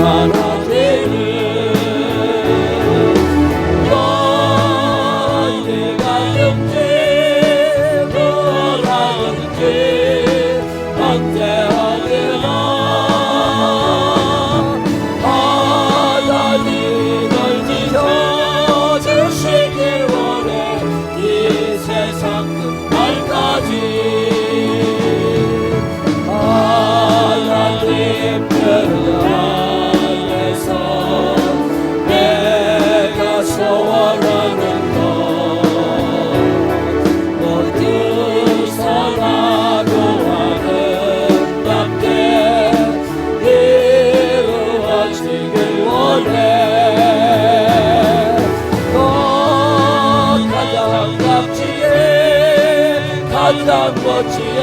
충만하기를 너희가 든지 뭐라든지 언제 어디나 하나님 널 지켜주시길 원해 이 세상 끝날까지 하나님 안에서 내가 소원하는 것 모두 선하고 아름답게 이루어지길 원해 너 가장 값지게 가장 멋지게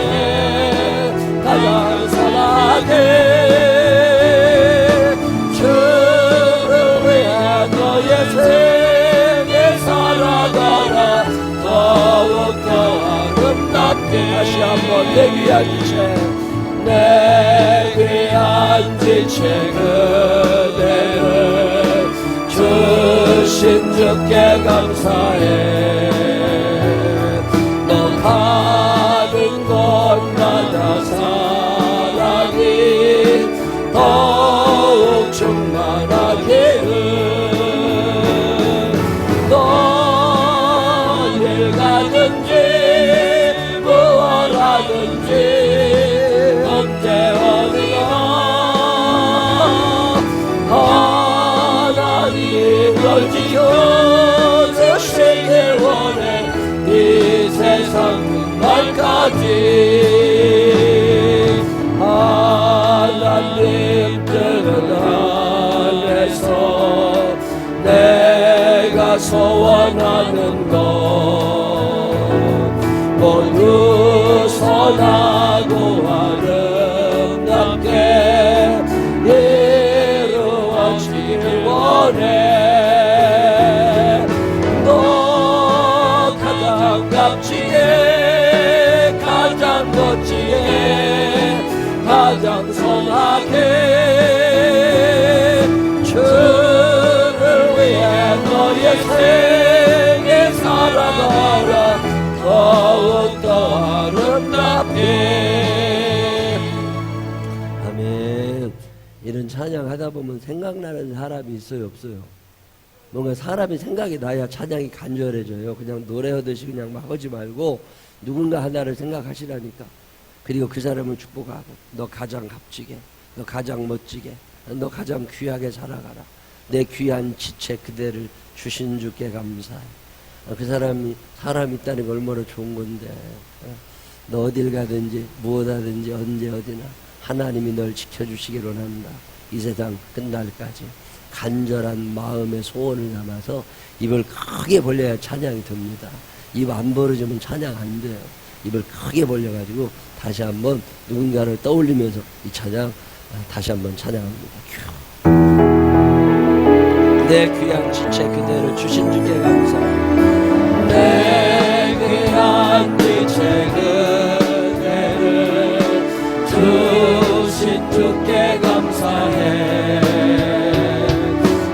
가장 선하게 주를 위해 너의 생에 살아가라 더욱더 아름답게 다시 한번 내 귀한 지체 내 귀한 지체 그대를 주신 주께 감사해 너 가는 곳마다 사랑이 더욱 충만하기를 너일 가든지 무엇 하든지 언제 어디나 하나님 널 지켜주시길 원해 이 세상 끝날까지 하나님 뜻 안에서 내가 소원하는 것 모두 선하고 아름답게 이루어지길 원해 너 가장 값지게 가장 멋지게 가장 선하게 주를 위해 너의 생에 살아가라 더욱더 아름답게 아멘. 이런 찬양하다 보면 생각나는 사람이 있어요 없어요? 뭔가 사람이 생각이 나야 찬양이 간절해져요. 그냥 노래하듯이 그냥 막 하지 말고 누군가 하나를 생각하시라니까. 그리고 그 사람을 축복하고 너 가장 값지게 너 가장 멋지게 너 가장 귀하게 살아가라 내 귀한 지체 그대를 주신 주께 감사해. 그 사람이 사람 있다는 게 얼마나 좋은 건데 너 어딜 가든지 무엇 하든지 언제 어디나 하나님이 널 지켜주시기를 원한다. 이 세상 끝날까지 간절한 마음의 소원을 담아서 입을 크게 벌려야 찬양이 됩니다. 입 안 벌어지면 찬양 안 돼요. 입을 크게 벌려가지고 다시 한번 누군가를 떠올리면서 이 찬양 다시 한번 찬양합니다. 내 귀한 지체 그대를 주신 주께 감사합니다. 내 귀한 지체 그대를 주신 주께 감사해.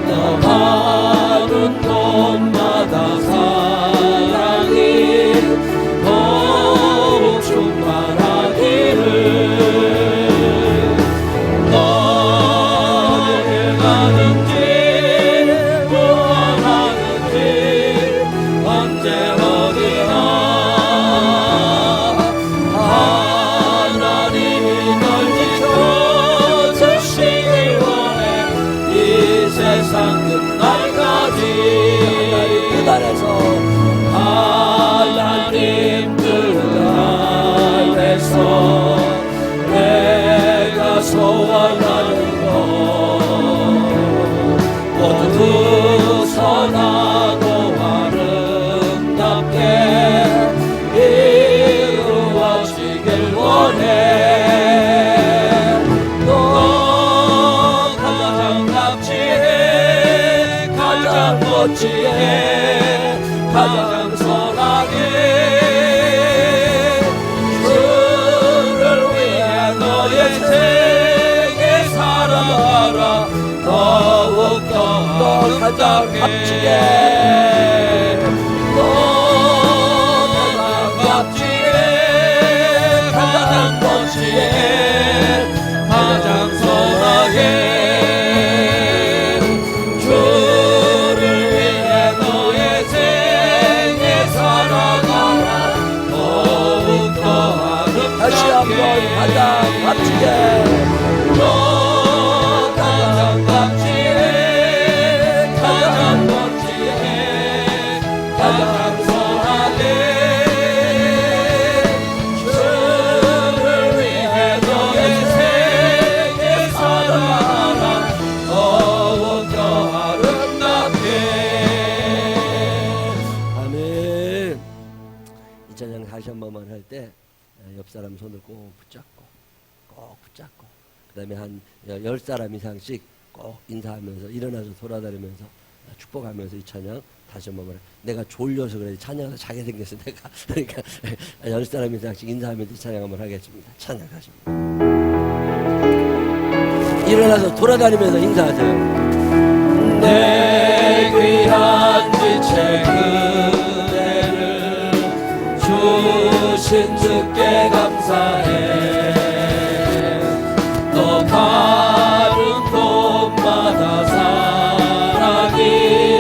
너 가는 곳마다 사랑이 더욱 충만하기를 너를 가는지 무엇하는지 언제 어디나 하나님이 널 지켜주시길 원해. 이 세상 끝날까지 하나님 뜻 안에서 하나님 뜻 안에서 내가 소원하는 것 모두 선하고 아름답게 이루어지길 원해. 너 가장 값지게 가장 멋지게 가장 선하게 주를 위해 너의 생에 살아가라. 너 가장 값지게 너 가장 값지게 가장 멋지게 가장 선하게 주를 위해 너의 생에 살아가라 더욱더 아름답게 다시 한번 가장 값지게 너 가장 값지게 가장 멋지게 가장 선하게 주를 위해 너의 생에 살아가라 더욱더 아름답게. 아멘. 이 찬양 다시 한 번만 할 때 옆 사람 손을 꼭 붙잡고 그 다음에 한 10사람 이상씩 꼭 인사하면서 일어나서 돌아다니면서 축복하면서 이 찬양 다시 한 번만 내가 졸려서 그래 찬양하다 자게 생겼어 내가 그러니까 10사람 이상씩 인사하면서 이 찬양 한번 하겠습니다. 찬양하십니다. 일어나서 돌아다니면서 인사하세요. 내 귀한 빛의 그대를 주신 주께 감사해. 너 가는 곳마다 사랑이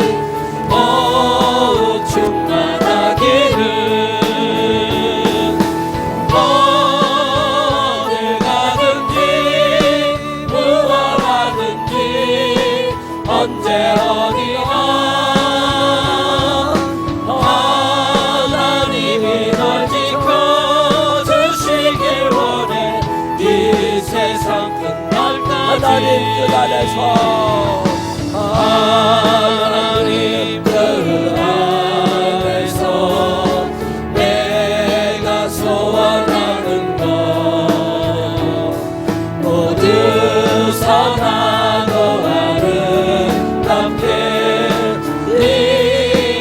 더욱 충만하기를 어딜 가든지 무얼 하든지 언제 어디나 하나님이 널 지켜주시길 원해. 이 세상 끝날까지 하나님 뜻 안에서 하나님 뜻 안에서 내가 소원하는 것 모두 선하고 아름답게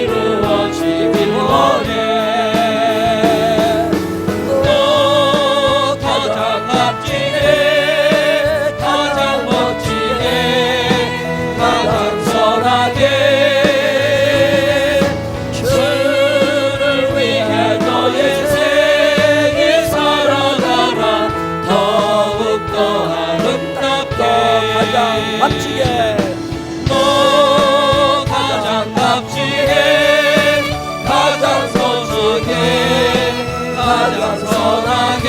이루어지길 원해. 너 가장 값지게 가장 멋지게 가장 선하게 주를 위해 너의 생에 살아가라 더욱더 아름답게 가장 값지게 너 가장 값지게 가장 소중해 가장 선하게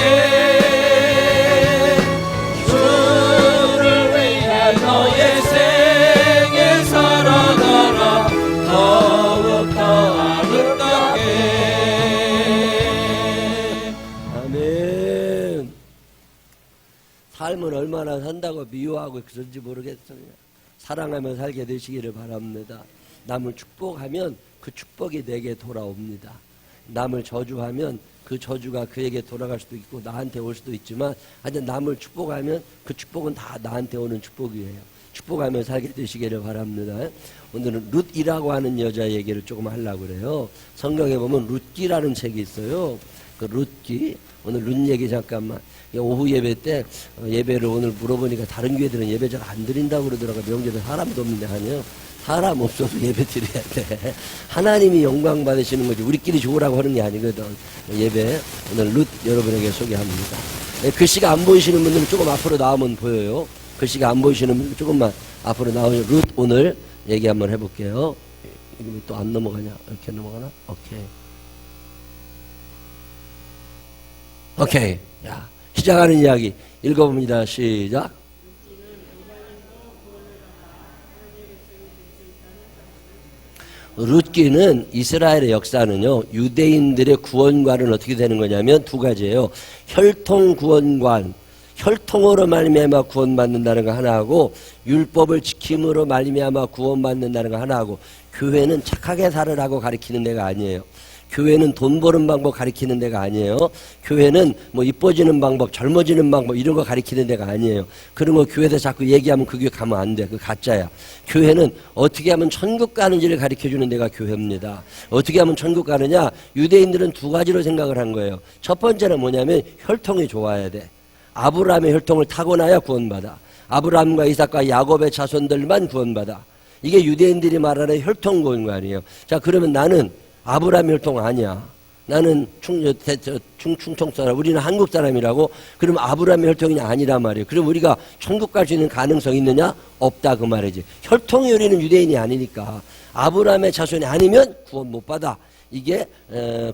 주를 위해 너의 생에 살아가라 더욱더 아름답게. 아멘. 삶을 얼마나 산다고 미워하고 그런지 모르겠어요. 사랑하며 살게 되시기를 바랍니다. 남을 축복하면 그 축복이 내게 돌아옵니다. 남을 저주하면 그 저주가 그에게 돌아갈 수도 있고 나한테 올 수도 있지만 하여튼 남을 축복하면 그 축복은 다 나한테 오는 축복이에요. 축복하며 살게 되시기를 바랍니다. 오늘은 룻이라고 하는 여자 얘기를 조금 하려고 그래요. 성경에 보면 룻기라는 책이 있어요. 그 룻기. 오늘 룻 얘기 잠깐만. 오후 예배 때 예배를 오늘 물어보니까 다른 교회들은 예배 잘 안 드린다고 그러더라고요. 명절에 사람도 없는데 하네요. 사람 없어도 예배 드려야 돼. 하나님이 영광 받으시는 거지 우리끼리 좋으라고 하는 게 아니거든. 예배 오늘 룻 여러분에게 소개합니다. 글씨가 안 보이시는 분들은 조금 앞으로 나오면 보여요. 글씨가 안 보이시는 분들 조금만 앞으로 나오면 룻 오늘 얘기 한번 해볼게요. 이거 또 안 넘어가냐? 이렇게 넘어가나? 오케이. 야, 시작하는 이야기 읽어봅니다. 시작. 룻기는 이스라엘의 역사는요, 유대인들의 구원관은 어떻게 되는 거냐면 두 가지예요. 혈통 구원관, 혈통으로 말미암아 구원받는다는 거 하나하고 율법을 지킴으로 말미암아 구원받는다는 거 하나하고 교회는 착하게 살으라고 가르치는 데가 아니에요. 교회는 돈 버는 방법 가르치는 데가 아니에요. 교회는 뭐 이뻐지는 방법, 젊어지는 방법 이런 거 가르치는 데가 아니에요. 그런 거 교회에서 자꾸 얘기하면 그게 가면 안 돼. 그 가짜야. 교회는 어떻게 하면 천국 가는지를 가르쳐주는 데가 교회입니다. 어떻게 하면 천국 가느냐? 유대인들은 두 가지로 생각을 한 거예요. 첫 번째는 뭐냐면 혈통이 좋아야 돼. 아브라함의 혈통을 타고나야 구원받아. 아브라함과 이삭과 야곱의 자손들만 구원받아. 이게 유대인들이 말하는 혈통구원관이에요. 자, 그러면 나는 아브라함 혈통 아니야. 나는 충청 사람, 우리는 한국 사람이라고. 그럼 아브라함 혈통이 아니란 말이에요. 그럼 우리가 천국 갈 수 있는 가능성이 있느냐? 없다 그 말이지. 혈통이 우리는 유대인이 아니니까 아브라함의 자손이 아니면 구원 못 받아. 이게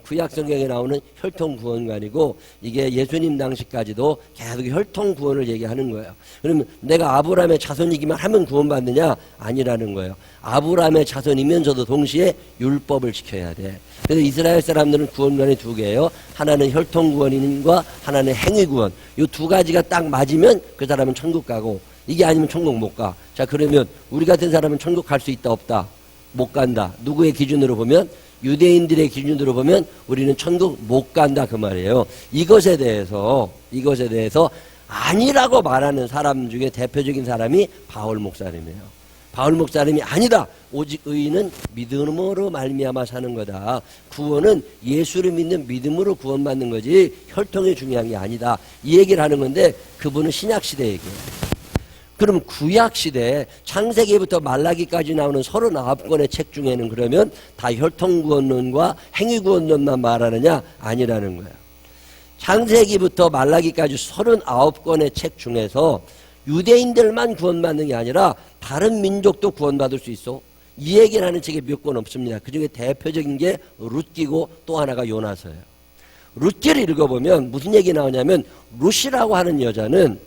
구약 성경에 나오는 혈통 구원관이고, 이게 예수님 당시까지도 계속 혈통 구원을 얘기하는 거예요. 그러면 내가 아브라함의 자손이기만 하면 구원받느냐? 아니라는 거예요. 아브라함의 자손이면서도 동시에 율법을 지켜야 돼. 그래서 이스라엘 사람들은 구원관이 두 개예요. 하나는 혈통 구원인과 하나는 행위 구원. 이 두 가지가 딱 맞으면 그 사람은 천국 가고, 이게 아니면 천국 못 가. 자, 그러면 우리 같은 사람은 천국 갈 수 있다 없다? 못 간다. 누구의 기준으로 보면? 유대인들의 기준으로 보면 우리는 천국 못 간다 그 말이에요. 이것에 대해서 아니라고 말하는 사람 중에 대표적인 사람이 바울 목사님이에요. 바울 목사님이 아니다. 오직 의인은 믿음으로 말미암아 사는 거다. 구원은 예수를 믿는 믿음으로 구원받는 거지 혈통이 중요한 게 아니다. 이 얘기를 하는 건데, 그분은 신약시대 얘기예요. 그럼 구약시대 창세기부터 말라기까지 나오는 39권의 책 중에는 그러면 다 혈통구원론과 행위구원론만 말하느냐? 아니라는 거예요. 창세기부터 말라기까지 39권의 책 중에서 유대인들만 구원받는 게 아니라 다른 민족도 구원받을 수 있어. 이 얘기를 하는 책이 몇 권 없습니다. 그중에 대표적인 게 룻기고 또 하나가 요나서예요. 룻기를 읽어보면 무슨 얘기 나오냐면, 룻이라고 하는 여자는,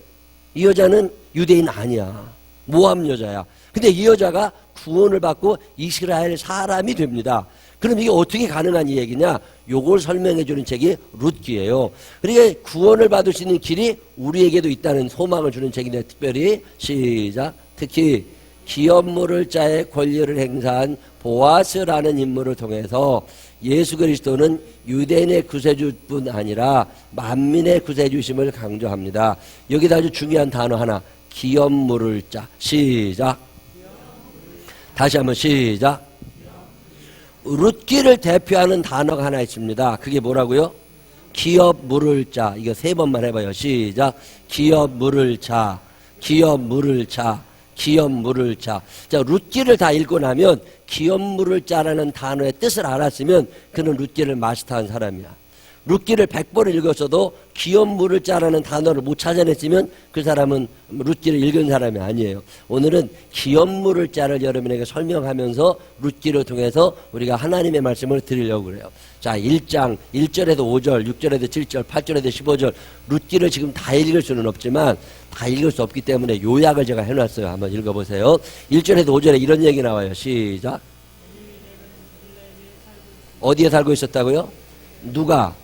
이 여자는 유대인 아니야. 모함 여자야. 근데 이 여자가 구원을 받고 이스라엘 사람이 됩니다. 그럼 이게 어떻게 가능한 이 얘기냐? 요걸 설명해 주는 책이 룻기예요. 그러니까 구원을 받을 수 있는 길이 우리에게도 있다는 소망을 주는 책인데, 특별히 시작. 특히 기업 물을 자의 권리를 행사한 보아스라는 인물을 통해서 예수 그리스도는 유대인의 구세주뿐 아니라 만민의 구세주심을 강조합니다. 여기다 아주 중요한 단어 하나, 기업 물을 자. 시작. 다시 한번 시작. 룻기를 대표하는 단어가 하나 있습니다. 그게 뭐라고요? 기업 물을 자. 이거 세 번만 해봐요. 시작. 기업 물을 자. 기업 물을 자. 기업 물을 자. 자, 룻기를 다 읽고 나면 기업 물을 자라는 단어의 뜻을 알았으면 그는 룻기를 마스터한 사람이야. 룻기를 100번을 읽었어도 기업 물을 자라는 단어를 못 찾아냈으면 그 사람은 룻기를 읽은 사람이 아니에요. 오늘은 기업 물을 자를 여러분에게 설명하면서 룻기를 통해서 우리가 하나님의 말씀을 드리려고 그래요. 자, 1장 1절에서 5절, 6절에서 7절, 8절에서 15절, 룻기를 지금 다 읽을 수는 없지만, 다 읽을 수 없기 때문에 요약을 제가 해놨어요. 한번 읽어보세요. 1절에서 5절에 이런 얘기 나와요. 시작. 어디에 살고 있었다고요? 누가?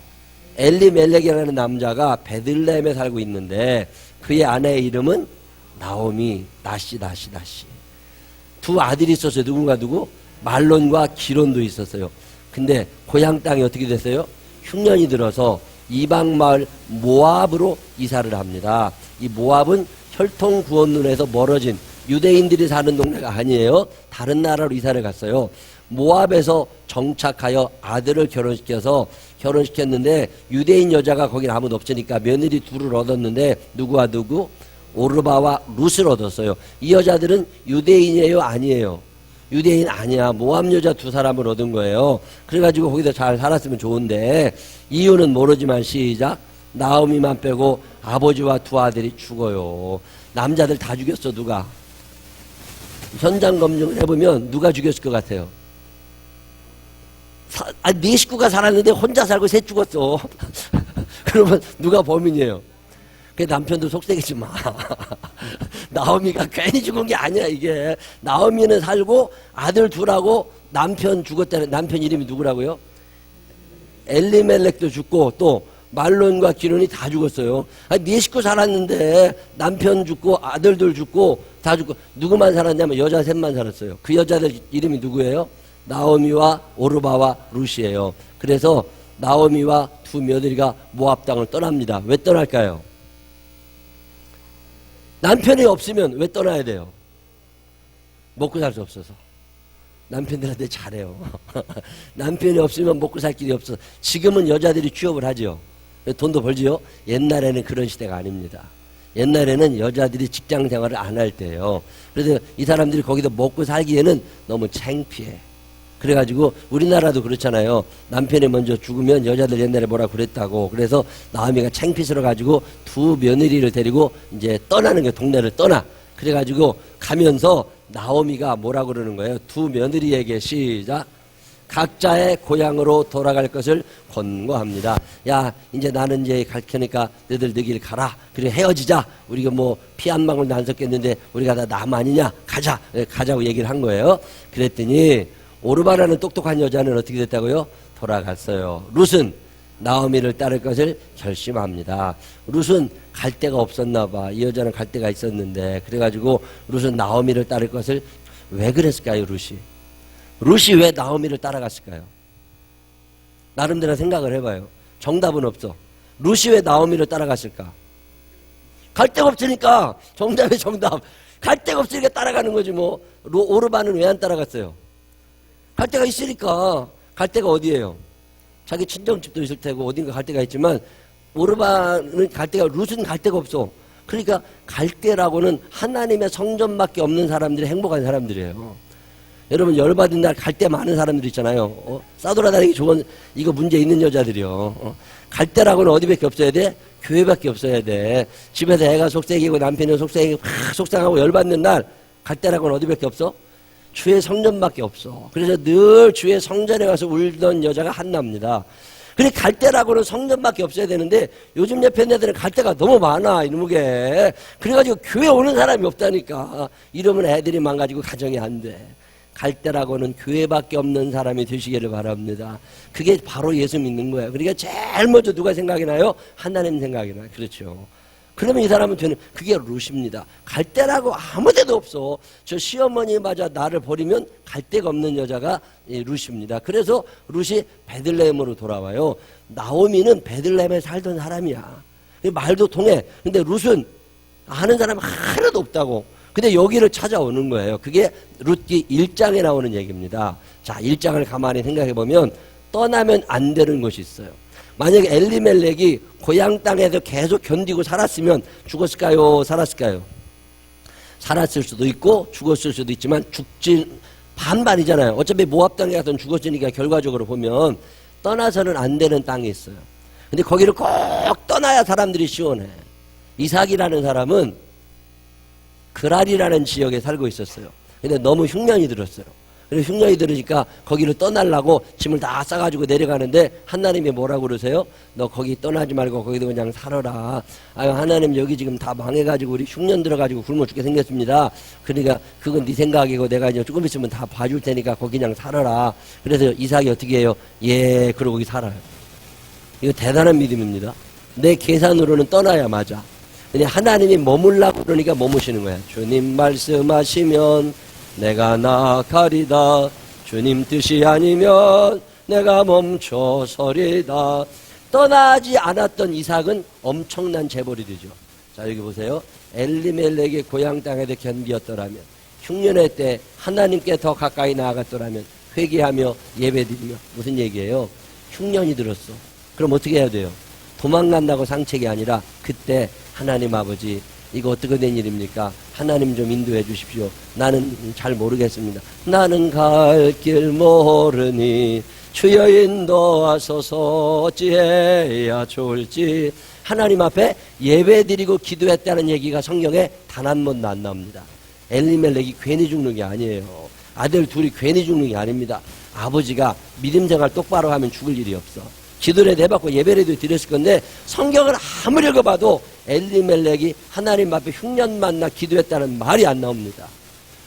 엘리멜렉이라는 남자가 베들레헴에 살고 있는데, 그의 아내의 이름은 나오미. 나시. 두 아들이 있었어요. 누군가 누구? 말론과 기론도 있었어요. 근데 고향 땅이 어떻게 됐어요? 흉년이 들어서 이방 마을 모압으로 이사를 합니다. 이 모압은 혈통 구원론에서 멀어진 유대인들이 사는 동네가 아니에요. 다른 나라로 이사를 갔어요. 모압에서 정착하여 아들을 결혼시켰는데, 유대인 여자가 거긴 아무도 없으니까 며느리 둘을 얻었는데, 누구와 누구? 오르바와 룻을 얻었어요. 이 여자들은 유대인이에요? 아니에요? 유대인 아니야. 모압 여자 두 사람을 얻은 거예요. 그래가지고 거기서 잘 살았으면 좋은데, 이유는 모르지만 시작. 나오미만 빼고 아버지와 두 아들이 죽어요. 남자들 다 죽였어. 누가? 현장 검증을 해보면 누가 죽였을 것 같아요? 네 식구가 살았는데 혼자 살고 셋 죽었어. 그러면 누가 범인이에요? 그 남편도 속색이지 마. 나오미가 괜히 죽은 게 아니야. 이게 나오미는 살고 아들 둘하고 남편 죽었다는, 남편 이름이 누구라고요? 엘리멜렉도 죽고 또 말론과 기론이 다 죽었어요. 네 식구 살았는데 남편 죽고 아들들 죽고 다 죽고, 누구만 살았냐면 여자 셋만 살았어요. 그 여자들 이름이 누구예요? 나오미와 오르바와 룻이에요. 그래서 나오미와 두 며느리가 모압 땅을 떠납니다. 왜 떠날까요? 남편이 없으면 왜 떠나야 돼요? 먹고 살 수 없어서. 남편들한테 잘해요. 남편이 없으면 먹고 살 길이 없어. 지금은 여자들이 취업을 하죠. 돈도 벌지요. 옛날에는 그런 시대가 아닙니다. 옛날에는 여자들이 직장 생활을 안 할 때예요. 그래서 이 사람들이 거기서 먹고 살기에는 너무 창피해. 그래가지고 우리나라도 그렇잖아요. 남편이 먼저 죽으면 여자들 옛날에 뭐라 그랬다고. 그래서 나오미가 창피스러워가지고 두 며느리를 데리고 이제 떠나는 거예요. 동네를 떠나. 그래가지고 가면서 나오미가 뭐라 그러는 거예요. 두 며느리에게 시작. 각자의 고향으로 돌아갈 것을 권고합니다. 야, 이제 나는 이제 갈 테니까 너희들 길 가라. 그리고 헤어지자. 우리가 뭐 피 한 방울도 안 섞였는데 우리가 다 남 아니냐? 가자. 가자고 얘기를 한 거예요. 그랬더니 오르바라는 똑똑한 여자는 어떻게 됐다고요? 돌아갔어요. 룻은 나오미를 따를 것을 결심합니다. 룻은 갈 데가 없었나 봐. 이 여자는 갈 데가 있었는데 그래가지고 룻은 나오미를 따를 것을 왜 그랬을까요? 룻이 왜 나오미를 따라갔을까요? 나름대로 생각을 해봐요. 정답은 없어. 룻이 왜 나오미를 따라갔을까? 갈 데가 없으니까. 정답이 정답. 갈 데가 없으니까 따라가는 거지 뭐. 오르바는 왜 안 따라갔어요? 갈 데가 있으니까. 갈 데가 어디예요? 자기 친정집도 있을 테고 어딘가 갈 데가 있지만 오르바는 갈 데가, 룻은 갈 데가 없어. 그러니까 갈 데라고는 하나님의 성전밖에 없는 사람들이 행복한 사람들이에요. 여러분 열받은 날 갈 데 많은 사람들 있잖아요. 싸돌아다니기 좋은, 이거 문제 있는 여자들이요. 갈 데라고는 어디밖에 없어야 돼? 교회밖에 없어야 돼. 집에서 애가 속삭이고 남편이 속삭이고 속상하고 열받는 날 갈 데라고는 어디밖에 없어? 주의 성전밖에 없어. 그래서 늘 주의 성전에 가서 울던 여자가 한나입니다. 그래 갈 데라고는 성전밖에 없어야 되는데 요즘 옆에 애들은 갈 데가 너무 많아 이놈에게. 그래가지고 교회 오는 사람이 없다니까. 이러면 애들이 망가지고 가정이 안 돼. 갈 데라고는 교회밖에 없는 사람이 되시기를 바랍니다. 그게 바로 예수 믿는 거예요. 그러니까 제일 먼저 누가 생각이 나요? 하나님 생각이 나요. 그렇죠. 그러면 이 사람은 되는, 그게 룻입니다. 갈 데라고 아무 데도 없어. 저 시어머니마저 나를 버리면 갈 데가 없는 여자가 룻입니다. 그래서 룻이 베들레헴으로 돌아와요. 나오미는 베들레헴에 살던 사람이야. 말도 통해. 근데 룻은 아는 사람이 하나도 없다고. 근데 여기를 찾아오는 거예요. 그게 룻기 1장에 나오는 얘기입니다. 자, 1장을 가만히 생각해 보면 떠나면 안 되는 것이 있어요. 만약에 엘리멜렉이 고향 땅에서 계속 견디고 살았으면 죽었을까요? 살았을까요? 살았을 수도 있고 죽었을 수도 있지만 죽진 반반이잖아요. 어차피 모압 땅에 가서는 죽었으니까 결과적으로 보면 떠나서는 안 되는 땅이 있어요. 근데 거기를 꼭 떠나야 사람들이 시원해. 이삭이라는 사람은 그랄이라는 지역에 살고 있었어요. 근데 너무 흉년이 들었어요. 그래서 흉년이 들으니까 거기를 떠나려고 짐을 다 싸가지고 내려가는데 하나님이 뭐라고 그러세요? 너 거기 떠나지 말고 거기도 그냥 살아라. 아유 하나님 여기 지금 다 망해가지고 우리 흉년 들어가지고 굶어 죽게 생겼습니다. 그러니까 그건 네 생각이고 내가 이제 조금 있으면 다 봐줄 테니까 거기 그냥 살아라. 그래서 이삭이 어떻게 해요? 예, 그러고 거기 살아요. 이거 대단한 믿음입니다. 내 계산으로는 떠나야 맞아. 근데 하나님이 머물라고 그러니까 머무시는 거야. 주님 말씀하시면 내가 나가리다. 주님 뜻이 아니면 내가 멈춰서리다. 떠나지 않았던 이삭은 엄청난 재벌이 되죠. 자 여기 보세요. 엘리멜렉의 고향 땅에서 견디었더라면, 흉년의 때 하나님께 더 가까이 나아갔더라면, 회개하며 예배드리며. 무슨 얘기예요? 흉년이 들었어. 그럼 어떻게 해야 돼요? 도망간다고 상책이 아니라 그때 하나님 아버지 이거 어떻게 된 일입니까? 하나님 좀 인도해 주십시오. 나는 잘 모르겠습니다. 나는 갈 길 모르니 주여 인도하소서. 어찌해야 좋을지. 하나님 앞에 예배드리고 기도했다는 얘기가 성경에 단 한 번도 안 나옵니다. 엘리멜렉이 괜히 죽는 게 아니에요. 아들 둘이 괜히 죽는 게 아닙니다. 아버지가 믿음 생활 똑바로 하면 죽을 일이 없어. 기도를 해봤고 예배라도 드렸을 건데 성경을 아무리 읽어봐도 엘리멜렉이 하나님 앞에 흉년 만나 기도했다는 말이 안 나옵니다.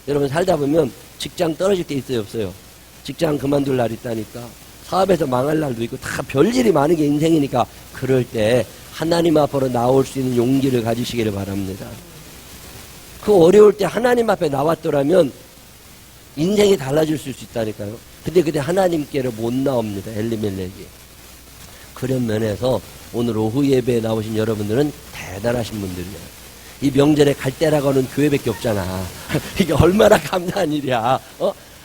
여러분 살다 보면 직장 떨어질 때 있어요 없어요? 직장 그만둘 날 있다니까. 사업에서 망할 날도 있고 다 별일이 많은 게 인생이니까 그럴 때 하나님 앞으로 나올 수 있는 용기를 가지시기를 바랍니다. 그 어려울 때 하나님 앞에 나왔더라면 인생이 달라질 수 있다니까요. 근데 그때 하나님께로 못 나옵니다. 엘리멜렉이. 그런 면에서 오늘 오후 예배에 나오신 여러분들은 대단하신 분들이에요. 이 명절에 갈 때라고 하는 교회밖에 없잖아. 이게 얼마나 감사한 일이야.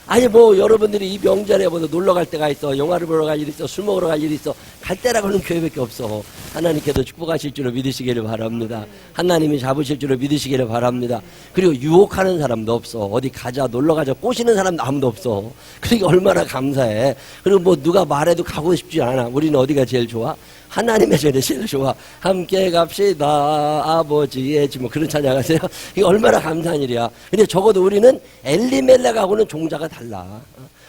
아니 뭐 여러분들이 이 명절에 뭐 놀러 갈 때가 있어, 영화를 보러 갈 일이 있어, 술 먹으러 갈 일이 있어, 갈 때라고는 교회밖에 없어. 하나님께서 축복하실 줄을 믿으시기를 바랍니다. 하나님이 잡으실 줄을 믿으시기를 바랍니다. 그리고 유혹하는 사람도 없어. 어디 가자, 놀러 가자 꼬시는 사람도 아무도 없어. 그러니까 얼마나 감사해. 그리고 뭐 누가 말해도 가고 싶지 않아. 우리는 어디가 제일 좋아? 하나님의 전에 제일 좋아. 함께 갑시다 아버지의 집, 뭐 그런 찬양하세요. 이게 얼마나 감사한 일이야. 근데 적어도 우리는 엘리멜렉하고는 종자가 달라.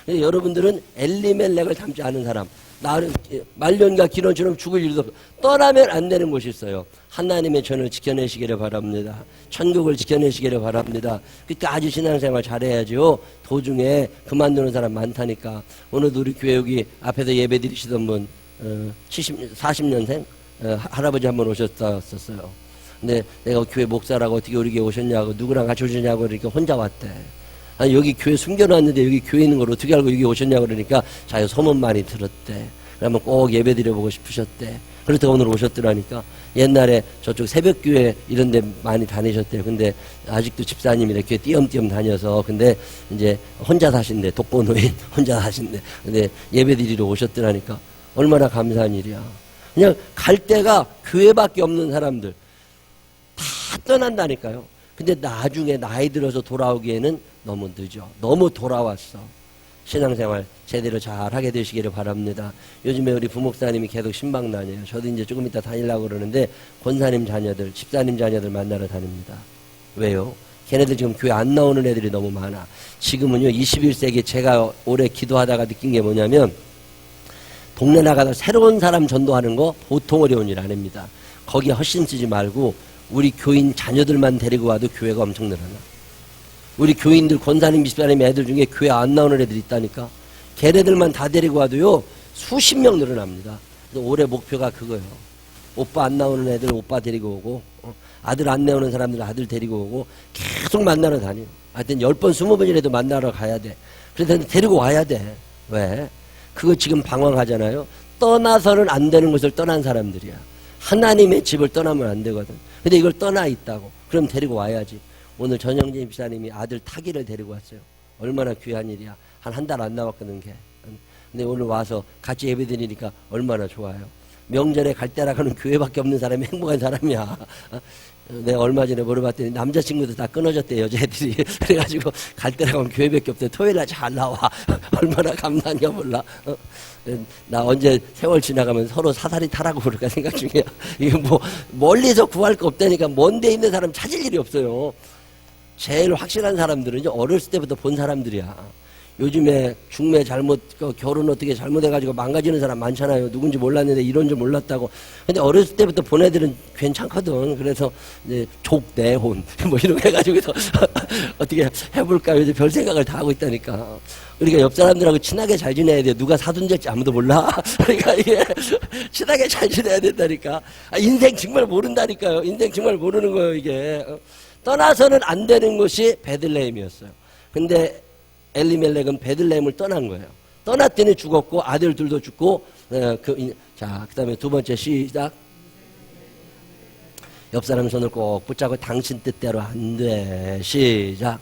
여러분들은 엘리멜렉을 닮지 않은 사람, 나는 말년과 기런처럼 죽을 일도 없어. 떠나면 안 되는 곳이 있어요. 하나님의 전을 지켜내시기를 바랍니다. 천국을 지켜내시기를 바랍니다. 끝까지 신앙생활 잘해야죠. 도중에 그만두는 사람 많다니까. 오늘도 우리 교회 여기 앞에서 예배 드리시던 분 40년생 할아버지 한 번 오셨었어요. 근데 내가 교회 목사라고 어떻게 우리 교회 오셨냐고, 누구랑 같이 오셨냐고 그러니까 혼자 왔대. 아니 여기 교회 숨겨놨는데 여기 교회 있는 걸 어떻게 알고 여기 오셨냐고 그러니까 자기 소문 많이 들었대. 그러면 꼭 예배 드려보고 싶으셨대. 그렇다고 오늘 오셨더라니까. 옛날에 저쪽 새벽교회 이런 데 많이 다니셨대요. 근데 아직도 집사님이 이렇게 띄엄띄엄 다녀서, 근데 이제 혼자 사신대. 독거노인 혼자 사신대. 근데 예배 드리러 오셨더라니까. 얼마나 감사한 일이야. 그냥 갈 데가 교회밖에 없는 사람들 다 떠난다니까요. 근데 나중에 나이 들어서 돌아오기에는 너무 늦어. 너무 돌아왔어. 신앙생활 제대로 잘 하게 되시기를 바랍니다. 요즘에 우리 부목사님이 계속 신방 다녀요. 저도 이제 조금 이따 다니려고 그러는데 권사님 자녀들, 집사님 자녀들 만나러 다닙니다. 왜요? 걔네들 지금 교회 안 나오는 애들이 너무 많아. 지금은요 21세기 제가 올해 기도하다가 느낀 게 뭐냐면, 동네 나가서 새로운 사람 전도하는 거 보통 어려운 일 아닙니다. 거기에 헛심 쓰지 말고 우리 교인 자녀들만 데리고 와도 교회가 엄청 늘어나. 우리 교인들, 권사님, 집사님 애들 중에 교회 안 나오는 애들이 있다니까. 걔네들만 다 데리고 와도요 수십 명 늘어납니다. 그래서 올해 목표가 그거예요. 오빠 안 나오는 애들 오빠 데리고 오고, 아들 안 나오는 사람들 아들 데리고 오고, 계속 만나러 다녀. 하여튼 10번 20번이라도 만나러 가야 돼. 그래서 데리고 와야 돼. 왜? 그거 지금 방황하잖아요. 떠나서는 안 되는 곳을 떠난 사람들이야. 하나님의 집을 떠나면 안 되거든. 근데 이걸 떠나 있다고. 그럼 데리고 와야지. 오늘 전영진 집사님이 아들 타기를 데리고 왔어요. 얼마나 귀한 일이야. 한 달 안 남았거든 걔. 근데 오늘 와서 같이 예배 드리니까 얼마나 좋아요. 명절에 갈 때라고는 교회밖에 없는 사람이 행복한 사람이야. 내가 얼마 전에 물어봤더니 남자친구도 다 끊어졌대, 여자애들이. 그래가지고 갈 때라고는 교회밖에 없대. 토요일날 잘 나와. 얼마나 감사한가 몰라. 나 언제 세월 지나가면 서로 사다리 타라고 그럴까 생각 중이야. 이게 뭐 멀리서 구할 거 없다니까. 먼 데 있는 사람 찾을 일이 없어요. 제일 확실한 사람들은 어렸을 때부터 본 사람들이야. 요즘에 중매 잘못, 결혼 어떻게 잘못해가지고 망가지는 사람 많잖아요. 누군지 몰랐는데 이런 줄 몰랐다고. 근데 어렸을 때부터 본 애들은 괜찮거든. 그래서 이제 족내혼 뭐 이런 거 해가지고서 어떻게 해볼까 요즘 별 생각을 다 하고 있다니까. 그러니까 옆 사람들하고 친하게 잘 지내야 돼. 누가 사돈 될지 아무도 몰라. 그러니까 이게 친하게 잘 지내야 된다니까. 인생 정말 모른다니까요. 인생 정말 모르는 거예요 이게. 떠나서는 안 되는 곳이 베들레헴이었어요. 근데 엘리멜렉은 베들레헴을 떠난 거예요. 떠났더니 죽었고 아들 둘도 죽고. 자, 그다음에 두 번째 시작. 옆 사람 손을 꼭 붙잡고 당신 뜻대로 안 돼. 시작.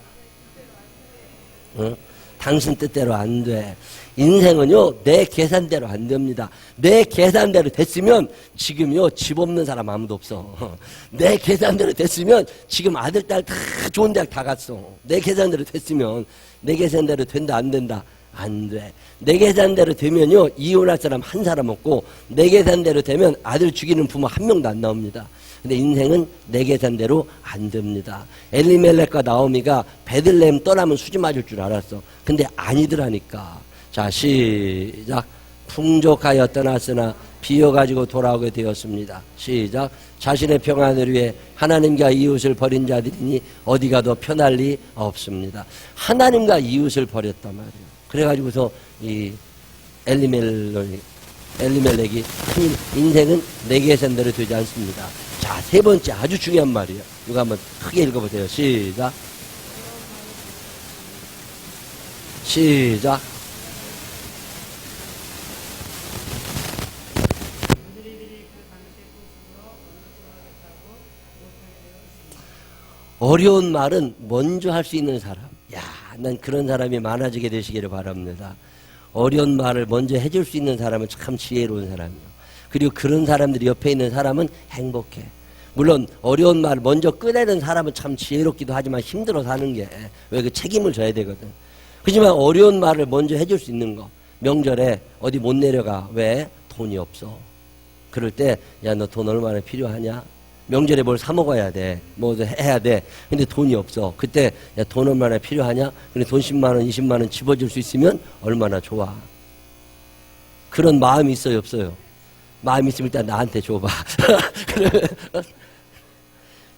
당신 뜻대로 안 돼. 인생은요 내 계산대로 안 됩니다. 내 계산대로 됐으면 지금요 집 없는 사람 아무도 없어. 내 계산대로 됐으면 지금 아들 딸 다 좋은 대학 다 갔어. 내 계산대로 됐으면. 내 계산대로 된다 안 된다? 안 돼. 내 계산대로 되면요 이혼할 사람 한 사람 없고, 내 계산대로 되면 아들 죽이는 부모 한 명도 안 나옵니다. 근데 인생은 내 계산대로 안 됩니다. 엘리멜렉과 나오미가 베들레헴 떠나면 수지 맞을 줄 알았어. 근데 아니더라니까. 자, 시작. 풍족하여 떠났으나 비어가지고 돌아오게 되었습니다. 시작. 자신의 평안을 위해 하나님과 이웃을 버린 자들이니 어디가 더 편할 리 없습니다. 하나님과 이웃을 버렸단 말이에요. 그래가지고서 이 엘리멜렉이 인생은 내 계산대로 되지 않습니다. 자, 세 번째 아주 중요한 말이에요. 이거 한번 크게 읽어보세요. 시작. 시작. 어려운 말은 먼저 할 수 있는 사람. 야, 난 그런 사람이 많아지게 되시기를 바랍니다. 어려운 말을 먼저 해줄 수 있는 사람은 참 지혜로운 사람이에요. 그리고 그런 사람들이 옆에 있는 사람은 행복해. 물론 어려운 말을 먼저 꺼내는 사람은 참 지혜롭기도 하지만 힘들어 사는 게 왜 그 책임을 져야 되거든. 그렇지만 어려운 말을 먼저 해줄 수 있는 거. 명절에 어디 못 내려가. 왜? 돈이 없어. 그럴 때 야, 너 돈 얼마나 필요하냐? 명절에 뭘 사 먹어야 돼. 뭐 해야 돼. 근데 돈이 없어. 그때 야, 돈 얼마나 필요하냐? 근데 돈 10만 원, 20만 원 집어줄 수 있으면 얼마나 좋아. 그런 마음이 있어요, 없어요? 마음이 있으면 일단 나한테 줘봐.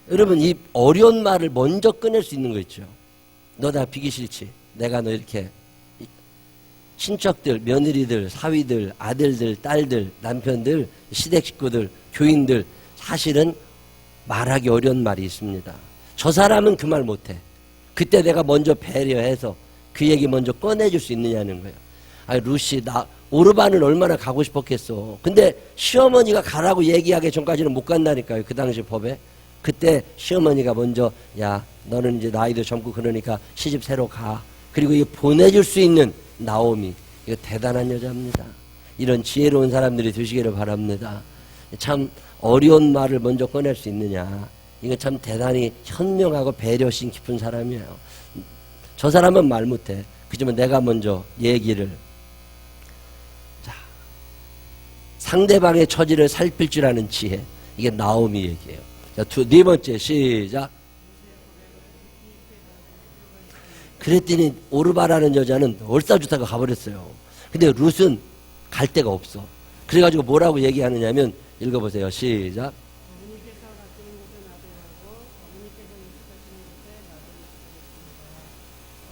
여러분, 이 어려운 말을 먼저 꺼낼 수 있는 거 있죠. 너 나 비기 싫지? 내가 너 이렇게 친척들, 며느리들, 사위들, 아들들, 딸들, 남편들, 시댁 식구들, 교인들 사실은 말하기 어려운 말이 있습니다. 저 사람은 그 말 못해. 그때 내가 먼저 배려해서 그 얘기 먼저 꺼내줄 수 있느냐는 거예요. 아니 루시 나 오르반을 얼마나 가고 싶었겠어. 근데 시어머니가 가라고 얘기하기 전까지는 못 간다니까요. 그 당시 법에. 그때 시어머니가 먼저 야 너는 이제 나이도 젊고 그러니까 시집 새로 가. 그리고 이 보내줄 수 있는 나오미. 이거 대단한 여자입니다. 이런 지혜로운 사람들이 되시기를 바랍니다. 참 어려운 말을 먼저 꺼낼 수 있느냐. 이거 참 대단히 현명하고 배려심 깊은 사람이에요. 저 사람은 말 못해. 그지만 내가 먼저 얘기를. 자, 상대방의 처지를 살필 줄 아는 지혜. 이게 나오미 얘기예요. 자, 네 번째 시작. 그랬더니 오르바라는 여자는 얼싸주다가 가버렸어요. 근데 룻은 갈 데가 없어. 그래가지고 뭐라고 얘기하느냐면 읽어보세요. 시작. 어머니께서 가시는 곳에 나도 가고 어머니께서 인식하시는 곳에 나도 인식하겠습니다.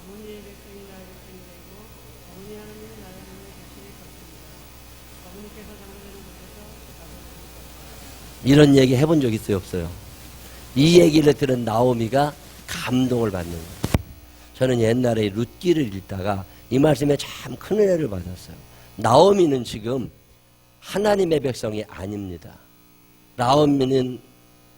어머니의 백성이 나의 백성이 되고 어머니 하나님이 나의 하나님이 되실 것입니다. 어머니께서 장사되는 곳에서 나도 장사합니다. 이런 얘기 해본 적 있어요, 없어요? 이 얘기를 들은 나오미가 감동을 받는 거예요. 저는 옛날에 룻기를 읽다가 이 말씀에 참 큰 은혜를 받았어요. 나오미는 지금 하나님의 백성이 아닙니다. 나오미는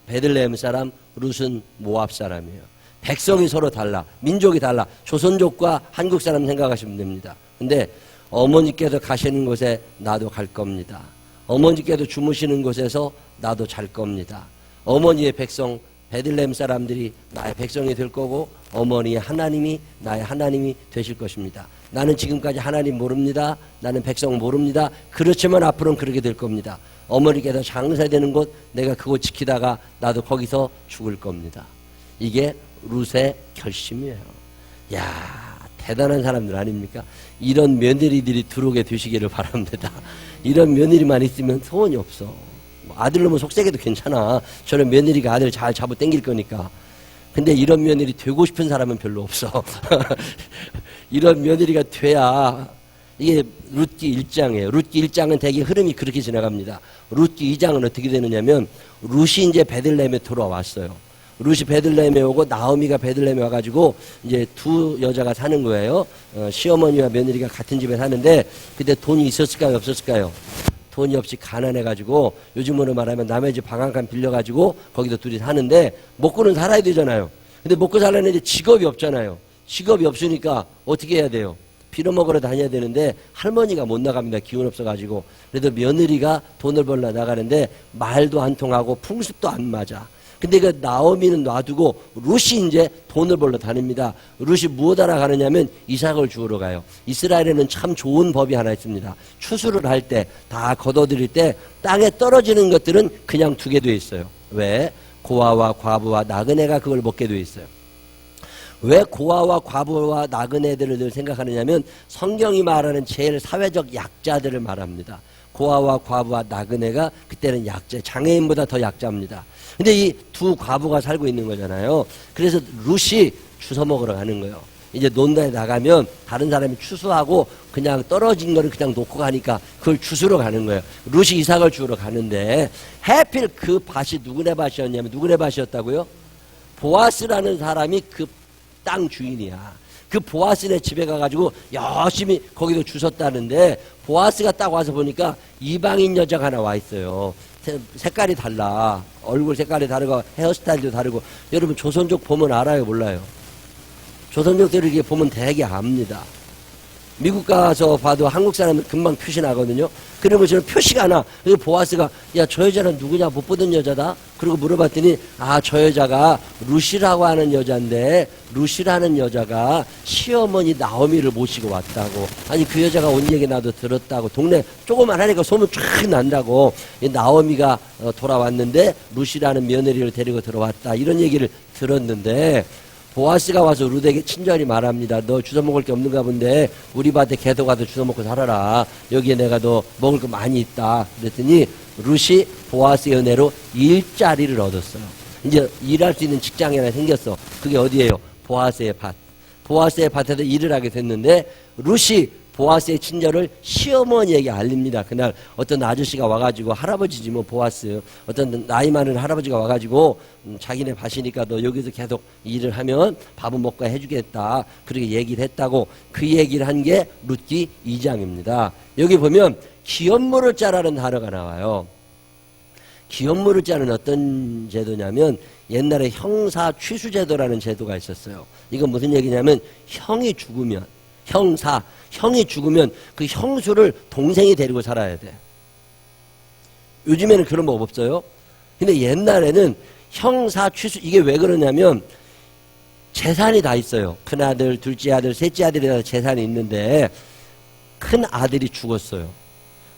베들레헴 사람, 룻은 모압 사람이에요. 백성이 서로 달라. 민족이 달라. 조선족과 한국 사람 생각하시면 됩니다. 근데 어머니께서 가시는 곳에 나도 갈 겁니다. 어머니께서 주무시는 곳에서 나도 잘 겁니다. 어머니의 백성 베들레헴 사람들이 나의 백성이 될 거고 어머니의 하나님이 나의 하나님이 되실 것입니다. 나는 지금까지 하나님 모릅니다. 나는 백성 모릅니다. 그렇지만 앞으로는 그렇게 될 겁니다. 어머니께서 장사되는 곳 내가 그곳 지키다가 나도 거기서 죽을 겁니다. 이게 룻의 결심이에요. 야 대단한 사람들 아닙니까? 이런 며느리들이 들어오게 되시기를 바랍니다. 이런 며느리만 있으면 소원이 없어. 아들 놈은 속세게도 괜찮아. 저는 며느리가 아들 잘 잡아 당길 거니까. 근데 이런 며느리 되고 싶은 사람은 별로 없어. 이런 며느리가 돼야 이게 룻기 1장이에요. 룻기 1장은 대개 흐름이 그렇게 지나갑니다. 룻기 2장은 어떻게 되느냐면 룻이 이제 베들레헴에 들어왔어요. 룻이 베들레헴에 오고 나오미가 베들레헴에 와가지고 이제 두 여자가 사는 거예요. 시어머니와 며느리가 같은 집에 사는데 그때 돈이 있었을까요? 없었을까요? 돈이 없이 가난해가지고 요즘으로 말하면 남의 집 방 한 칸 빌려가지고 거기서 둘이 사는데 먹고는 살아야 되잖아요. 근데 먹고 살려는데 직업이 없잖아요. 직업이 없으니까 어떻게 해야 돼요? 빌어먹으러 다녀야 되는데 할머니가 못 나갑니다. 기운 없어가지고. 그래도 며느리가 돈을 벌러 나가는데 말도 안 통하고 풍습도 안 맞아. 근데 그 나오미는 놔두고 룻이 이제 돈을 벌러 다닙니다. 룻이 무엇 하러 가느냐면 이삭을 주우러 가요. 이스라엘에는 참 좋은 법이 하나 있습니다. 추수를 할 때 다 걷어들일 때 땅에 떨어지는 것들은 그냥 두게 돼 있어요. 왜? 고아와 과부와 나그네가 그걸 먹게 돼 있어요. 왜 고아와 과부와 나그네들을 늘 생각하느냐면 성경이 말하는 제일 사회적 약자들을 말합니다. 고아와 과부와 나그네가 그때는 약자, 장애인보다 더 약자입니다. 근데 이 두 과부가 살고 있는 거잖아요. 그래서 룻이 주워 먹으러 가는 거예요. 이제 논다에 나가면 다른 사람이 추수하고 그냥 떨어진 거를 그냥 놓고 가니까 그걸 주스러 가는 거예요. 룻이 이삭을 주우러 가는데 해필 그 밭이 누구네 밭이었냐면 누구네 밭이었다고요? 보아스라는 사람이 그 땅 주인이야. 그 보아스네 집에 가가지고 열심히 거기도 주웠다는데 보아스가 딱 와서 보니까 이방인 여자가 하나 와 있어요. 색깔이 달라. 얼굴 색깔이 다르고 헤어스타일도 다르고. 여러분 조선족 보면 알아요 몰라요? 조선족들을 이렇게 보면 되게 압니다. 미국 가서 봐도 한국 사람은 금방 표시 나거든요. 그러면 저는 표시가 나. 그래서 보아스가 야, 저 여자는 누구냐, 못 보던 여자다. 그리고 물어봤더니 저 여자가 루시라고 하는 여자인데 루시라는 여자가 시어머니 나오미를 모시고 왔다고. 아니 그 여자가 온 얘기 나도 들었다고. 동네 조그만 하니까 소문 쫙 난다고. 이 나오미가 돌아왔는데 루시라는 며느리를 데리고 들어왔다. 이런 얘기를 들었는데 보아스가 와서 룻에게 친절히 말합니다. 너 주워 먹을 게 없는가 본데 우리 밭에 개도 가서 주워 먹고 살아라. 여기에 내가 너 먹을 거 많이 있다. 그랬더니 룻이 보아스의 은혜로 일자리를 얻었어요. 이제 일할 수 있는 직장이 하나 생겼어. 그게 어디예요? 보아스의 밭. 보아스의 밭에서 일을 하게 됐는데 룻이 보아스의 친절을 시어머니에게 알립니다. 그날 어떤 아저씨가 와가지고, 할아버지지 뭐 보아스, 어떤 나이 많은 할아버지가 와가지고 자기네 밭이니까 너 여기서 계속 일을 하면 밥은 먹고 해주겠다. 그렇게 얘기를 했다고. 그 얘기를 한 게 룻기 2장입니다. 여기 보면 기업물을 짜라는 단어가 나와요. 기업물을 짜는 어떤 제도냐면 옛날에 형사 취수제도라는 제도가 있었어요. 이건 무슨 얘기냐면 형이 죽으면 형이 죽으면 그 형수를 동생이 데리고 살아야 돼. 요즘에는 그런 법 없어요. 근데 옛날에는 형사 취수, 이게 왜 그러냐면 재산이 다 있어요. 큰아들, 둘째 아들, 셋째 아들이 다 재산이 있는데 큰 아들이 죽었어요.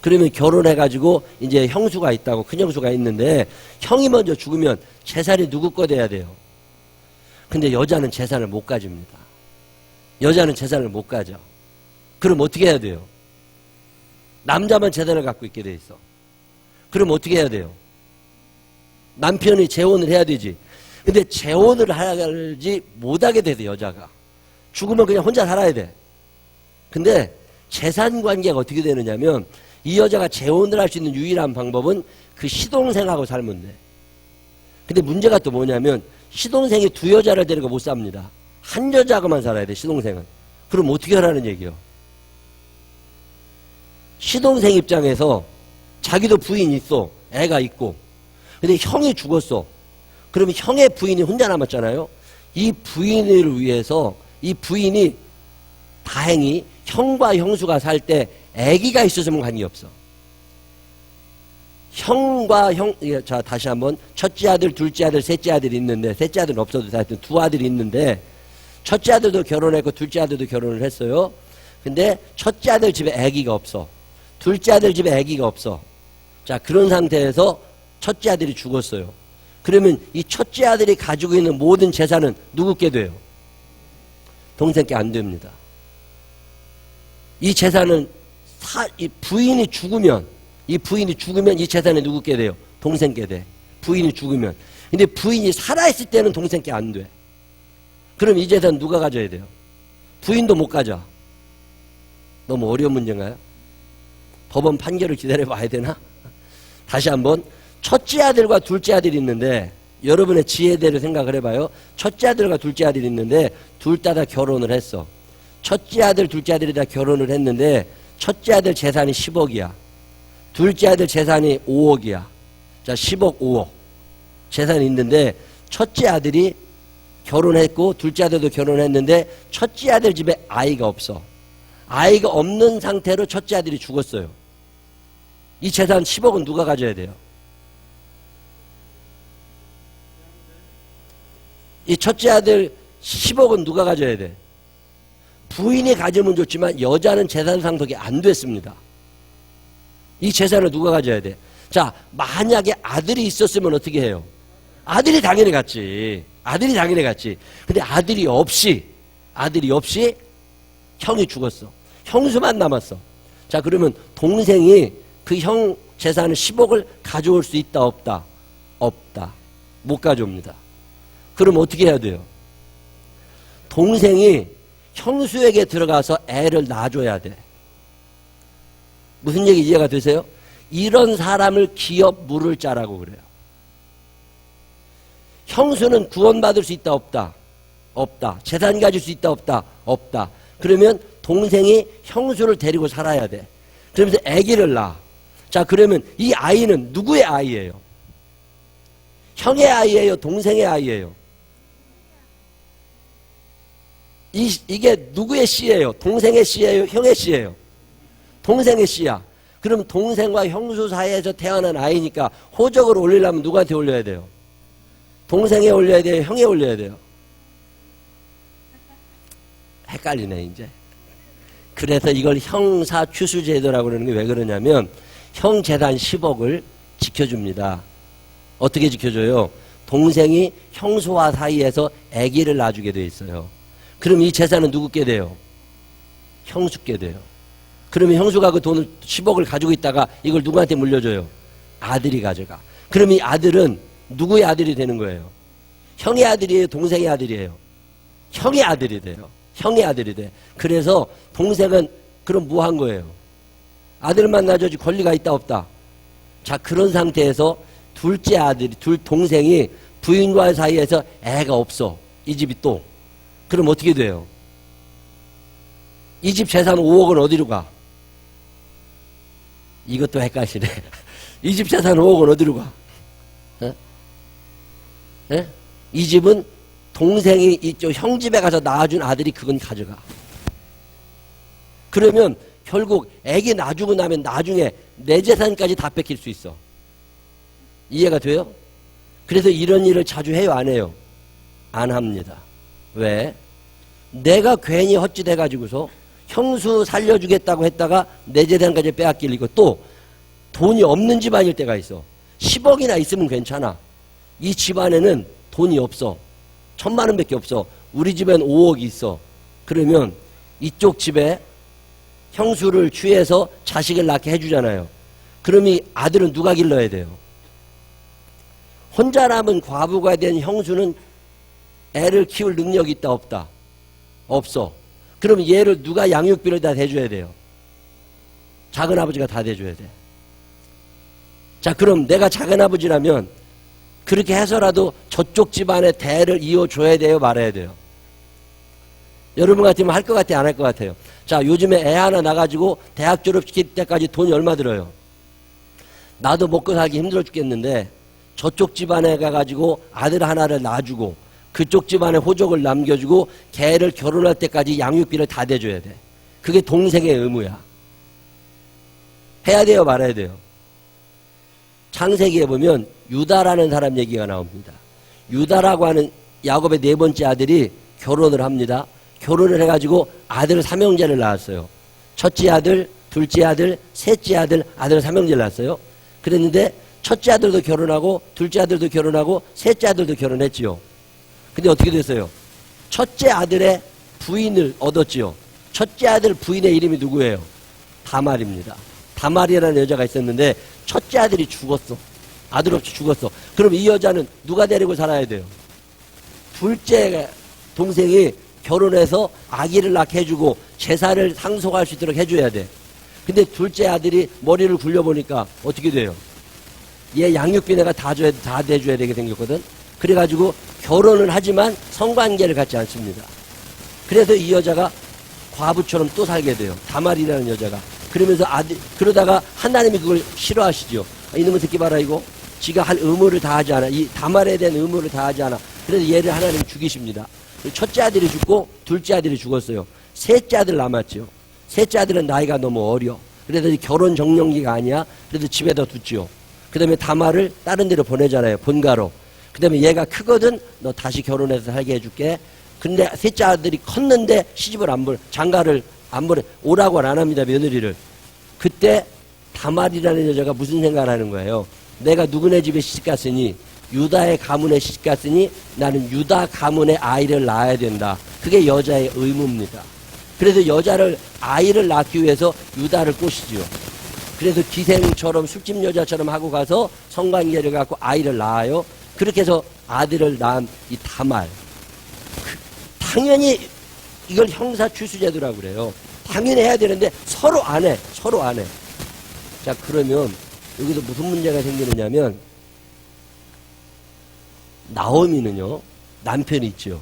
그러면 결혼해가지고 이제 형수가 있다고, 큰 형수가 있는데 형이 먼저 죽으면 재산이 누구 거 돼야 돼요? 근데 여자는 재산을 못 가집니다. 여자는 재산을 못 가져. 그럼 어떻게 해야 돼요? 남자만 재산을 갖고 있게 돼 있어. 그럼 어떻게 해야 돼요? 남편이 재혼을 해야 되지. 근데 재혼을 하지 못하게 돼서 여자가. 죽으면 그냥 혼자 살아야 돼. 근데 재산 관계가 어떻게 되느냐면 이 여자가 재혼을 할 수 있는 유일한 방법은 그 시동생하고 살면 돼. 근데 문제가 또 뭐냐면 시동생이 두 여자를 데리고 못 삽니다. 한 여자하고만 살아야 돼, 시동생은. 그럼 어떻게 하라는 얘기요? 시동생 입장에서 자기도 부인이 있어. 애가 있고. 근데 형이 죽었어. 그러면 형의 부인이 혼자 남았잖아요. 이 부인을 위해서 이 부인이 다행히 형과 형수가 살 때 아기가 있었으면 관계없어. 형과 형, 자, 다시 한번. 첫째 아들, 둘째 아들, 셋째 아들이 있는데, 셋째 아들은 없어도 하여튼 두 아들이 있는데, 첫째 아들도 결혼했고, 둘째 아들도 결혼을 했어요. 근데 첫째 아들 집에 아기가 없어. 둘째 아들 집에 아기가 없어. 자, 그런 상태에서 첫째 아들이 죽었어요. 그러면 이 첫째 아들이 가지고 있는 모든 재산은 누구께 돼요? 동생께 안 됩니다. 이 재산은 이 부인이 죽으면 이 재산이 누구께 돼요? 동생께 돼. 부인이 죽으면. 근데 부인이 살아있을 때는 동생께 안 돼. 그럼 이 재산 누가 가져야 돼요? 부인도 못 가져. 너무 어려운 문제인가요? 법원 판결을 기다려봐야 되나? 다시 한번. 첫째 아들과 둘째 아들이 있는데 여러분의 지혜대로 생각을 해봐요. 첫째 아들과 둘째 아들이 있는데 둘 다 결혼을 했어. 첫째 아들, 둘째 아들이 다 결혼을 했는데 첫째 아들 재산이 10억이야. 둘째 아들 재산이 5억이야. 자, 10억, 5억. 재산이 있는데 첫째 아들이 결혼했고 둘째 아들도 결혼했는데 첫째 아들 집에 아이가 없어. 아이가 없는 상태로 첫째 아들이 죽었어요. 이 재산 10억은 누가 가져야 돼요? 이 첫째 아들 10억은 누가 가져야 돼? 부인이 가지면 좋지만 여자는 재산 상속이 안 됐습니다. 이 재산을 누가 가져야 돼? 자, 만약에 아들이 있었으면 어떻게 해요? 아들이 당연히 갔지. 아들이 당연히 갔지. 근데 아들이 없이 형이 죽었어. 형수만 남았어. 자, 그러면 동생이 그 형 재산을 10억을 가져올 수 있다, 없다? 없다. 못 가져옵니다. 그럼 어떻게 해야 돼요? 동생이 형수에게 들어가서 애를 낳아줘야 돼. 무슨 얘기 이해가 되세요? 이런 사람을 기업 물을 짜라고 그래요. 형수는 구원받을 수 있다, 없다? 없다. 재산 가질 수 있다, 없다? 없다. 그러면 동생이 형수를 데리고 살아야 돼. 그러면서 아기를 낳아. 자, 그러면 이 아이는 누구의 아이예요? 형의 아이예요? 동생의 아이예요? 이게 누구의 씨예요? 동생의 씨예요? 형의 씨예요? 동생의 씨야. 그럼 동생과 형수 사이에서 태어난 아이니까 호적을 올리려면 누구한테 올려야 돼요? 동생에 올려야 돼요? 형에 올려야 돼요? 헷갈리네 이제. 그래서 이걸 형사추수제도라고 그러는 게 왜 그러냐면 형 재산 10억을 지켜줍니다. 어떻게 지켜줘요? 동생이 형수와 사이에서 아기를 낳아주게 돼 있어요. 그럼 이 재산은 누구께 돼요? 형수께 돼요. 그러면 형수가 그 돈을 10억을 가지고 있다가 이걸 누구한테 물려줘요? 아들이 가져가. 그럼 이 아들은 누구의 아들이 되는 거예요? 형의 아들이에요? 동생의 아들이에요? 형의 아들이 돼요. 형의 아들이 돼. 그래서 동생은 그럼 뭐 한 거예요? 아들만 낳아줘야지 권리가 있다 없다? 자, 그런 상태에서 둘째 아들이, 동생이 부인과 사이에서 애가 없어. 이 집이 또. 그럼 어떻게 돼요? 이 집 재산 5억은 어디로 가? 이것도 헷갈리네. 이 집 재산 5억은 어디로 가? 에? 에? 이 집은 동생이 이쪽 형 집에 가서 낳아준 아들이 그건 가져가. 그러면 결국 애기 낳아주고 나면 나중에 내 재산까지 다 뺏길 수 있어. 이해가 돼요? 그래서 이런 일을 자주 해요, 안 해요? 안 합니다. 왜? 내가 괜히 헛짓해가지고서 형수 살려주겠다고 했다가 내 재산까지 빼앗기고 또 돈이 없는 집안일 때가 있어. 10억이나 있으면 괜찮아. 이 집안에는 돈이 없어. 1,000만 원밖에 없어. 우리 집엔 5억이 있어. 그러면 이쪽 집에 형수를 취해서 자식을 낳게 해주잖아요. 그럼 이 아들은 누가 길러야 돼요? 혼자 남은 과부가 된 형수는 애를 키울 능력이 있다 없다? 없어. 그럼 얘를 누가 양육비를 다 대줘야 돼요? 작은아버지가 다 대줘야 돼. 자, 그럼 내가 작은아버지라면 그렇게 해서라도 저쪽 집안의 대를 이어줘야 돼요? 말아야 돼요? 여러분 같으면 할 것 같아요? 안 할 것 같아요? 자, 요즘에 애 하나 낳아가지고 대학 졸업시킬 때까지 돈이 얼마 들어요? 나도 먹고 살기 힘들어 죽겠는데 저쪽 집안에 가가지고 아들 하나를 낳아주고 그쪽 집안에 호적을 남겨주고 걔를 결혼할 때까지 양육비를 다 대줘야 돼. 그게 동생의 의무야. 해야 돼요? 말아야 돼요? 창세기에 보면 유다라는 사람 얘기가 나옵니다. 유다라고 하는 야곱의 네 번째 아들이 결혼을 합니다. 결혼을 해가지고 아들 삼형제를 낳았어요. 첫째 아들, 둘째 아들, 셋째 아들, 아들 삼형제를 낳았어요. 그랬는데 첫째 아들도 결혼하고 둘째 아들도 결혼하고 셋째 아들도 결혼했지요. 근데 어떻게 됐어요? 첫째 아들의 부인을 얻었지요. 첫째 아들 부인의 이름이 누구예요? 다말입니다. 다말이라는 여자가 있었는데 첫째 아들이 죽었어. 아들 없이 죽었어. 그럼 이 여자는 누가 데리고 살아야 돼요? 둘째 동생이 결혼해서 아기를 낳게 해주고 재산을 상속할 수 있도록 해줘야 돼. 근데 둘째 아들이 머리를 굴려보니까 어떻게 돼요? 얘 양육비 내가 다 대줘야 되게 생겼거든. 그래가지고 결혼을 하지만 성관계를 갖지 않습니다. 그래서 이 여자가 과부처럼 또 살게 돼요. 다말이라는 여자가. 그러면서 그러다가 하나님이 그걸 싫어하시죠. 이놈의 새끼 봐라 이거. 지가 할 의무를 다하지 않아. 이 다말에 대한 의무를 다하지 않아. 그래서 얘를 하나님이 죽이십니다. 첫째 아들이 죽고 둘째 아들이 죽었어요. 셋째 아들 남았죠. 셋째 아들은 나이가 너무 어려. 그래서 결혼 정년기가 아니야. 그래서 집에다 두지요. 그 다음에 다말을 다른 데로 보내잖아요. 본가로. 그 다음에 얘가 크거든. 너 다시 결혼해서 살게 해줄게. 근데 셋째 아들이 컸는데 시집을 안 보내. 장가를 안 보내. 오라고는 안 합니다. 며느리를. 그때 다말이라는 여자가 무슨 생각을 하는 거예요? 내가 누구네 집에 시집갔으니 유다의 가문에 시집갔으니 나는 유다 가문의 아이를 낳아야 된다. 그게 여자의 의무입니다. 그래서 여자를 아이를 낳기 위해서 유다를 꼬시지요. 그래서 기생처럼 술집 여자처럼 하고 가서 성관계를 갖고 아이를 낳아요. 그렇게 해서 아들을 낳은 이 다말. 당연히 이걸 형사추수제도라고 그래요. 당연히 해야 되는데 서로 안 해. 서로 안 해. 자, 그러면 여기서 무슨 문제가 생기느냐면 나오미는요, 남편이 있죠.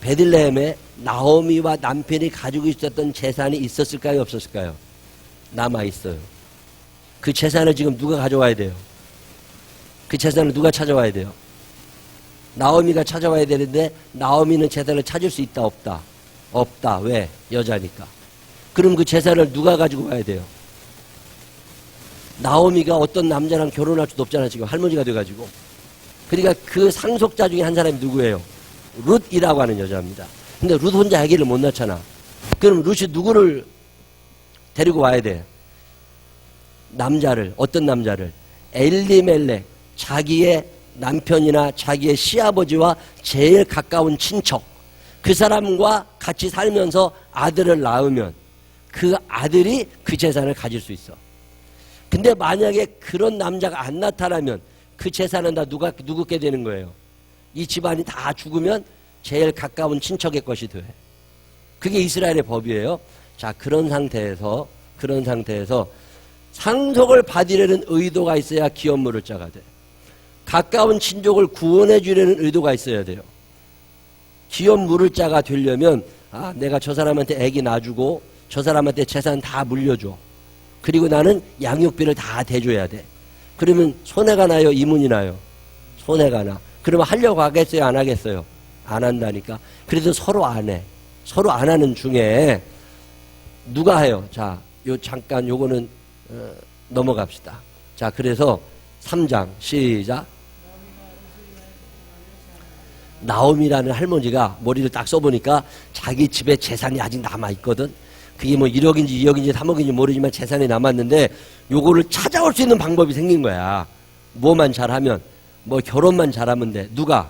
베들레헴에 나오미와 남편이 가지고 있었던 재산이 있었을까요? 없었을까요? 남아있어요. 그 재산을 지금 누가 가져와야 돼요? 그 재산을 누가 찾아와야 돼요? 나오미가 찾아와야 되는데 나오미는 제사를 찾을 수 있다 없다? 없다. 왜? 여자니까. 그럼 그 제사를 누가 가지고 와야 돼요? 나오미가 어떤 남자랑 결혼할 수도 없잖아. 지금 할머니가 돼가지고. 그러니까 그 상속자 중에 한 사람이 누구예요? 룻이라고 하는 여자입니다. 근데 룻 혼자 아기를 못 낳잖아. 그럼 룻이 누구를 데리고 와야 돼? 남자를. 어떤 남자를? 엘리멜렉. 자기의 남편이나 자기의 시아버지와 제일 가까운 친척. 그 사람과 같이 살면서 아들을 낳으면 그 아들이 그 재산을 가질 수 있어. 근데 만약에 그런 남자가 안 나타나면 그 재산은 다 누구께 되는 거예요? 이 집안이 다 죽으면 제일 가까운 친척의 것이 돼. 그게 이스라엘의 법이에요. 자, 그런 상태에서 상속을 받으려는 의도가 있어야 기업 물을 자가 돼. 가까운 친족을 구원해 주려는 의도가 있어야 돼요. 기업 물을 자가 되려면 내가 저 사람한테 애기 놔주고 저 사람한테 재산 다 물려줘. 그리고 나는 양육비를 다 대줘야 돼. 그러면 손해가 나요? 이문이 나요? 손해가 나. 그러면 하려고 하겠어요? 안 하겠어요? 안 한다니까. 그래도 서로 안 해. 서로 안 하는 중에 누가 해요? 자, 잠깐 요거는 넘어갑시다. 자, 그래서 3장 시작. 나오미라는 할머니가 머리를 딱 써보니까 자기 집에 재산이 아직 남아있거든. 그게 뭐 1억인지 2억인지 3억인지 모르지만 재산이 남았는데 요거를 찾아올 수 있는 방법이 생긴 거야. 뭐만 잘하면, 뭐 결혼만 잘하면 돼. 누가?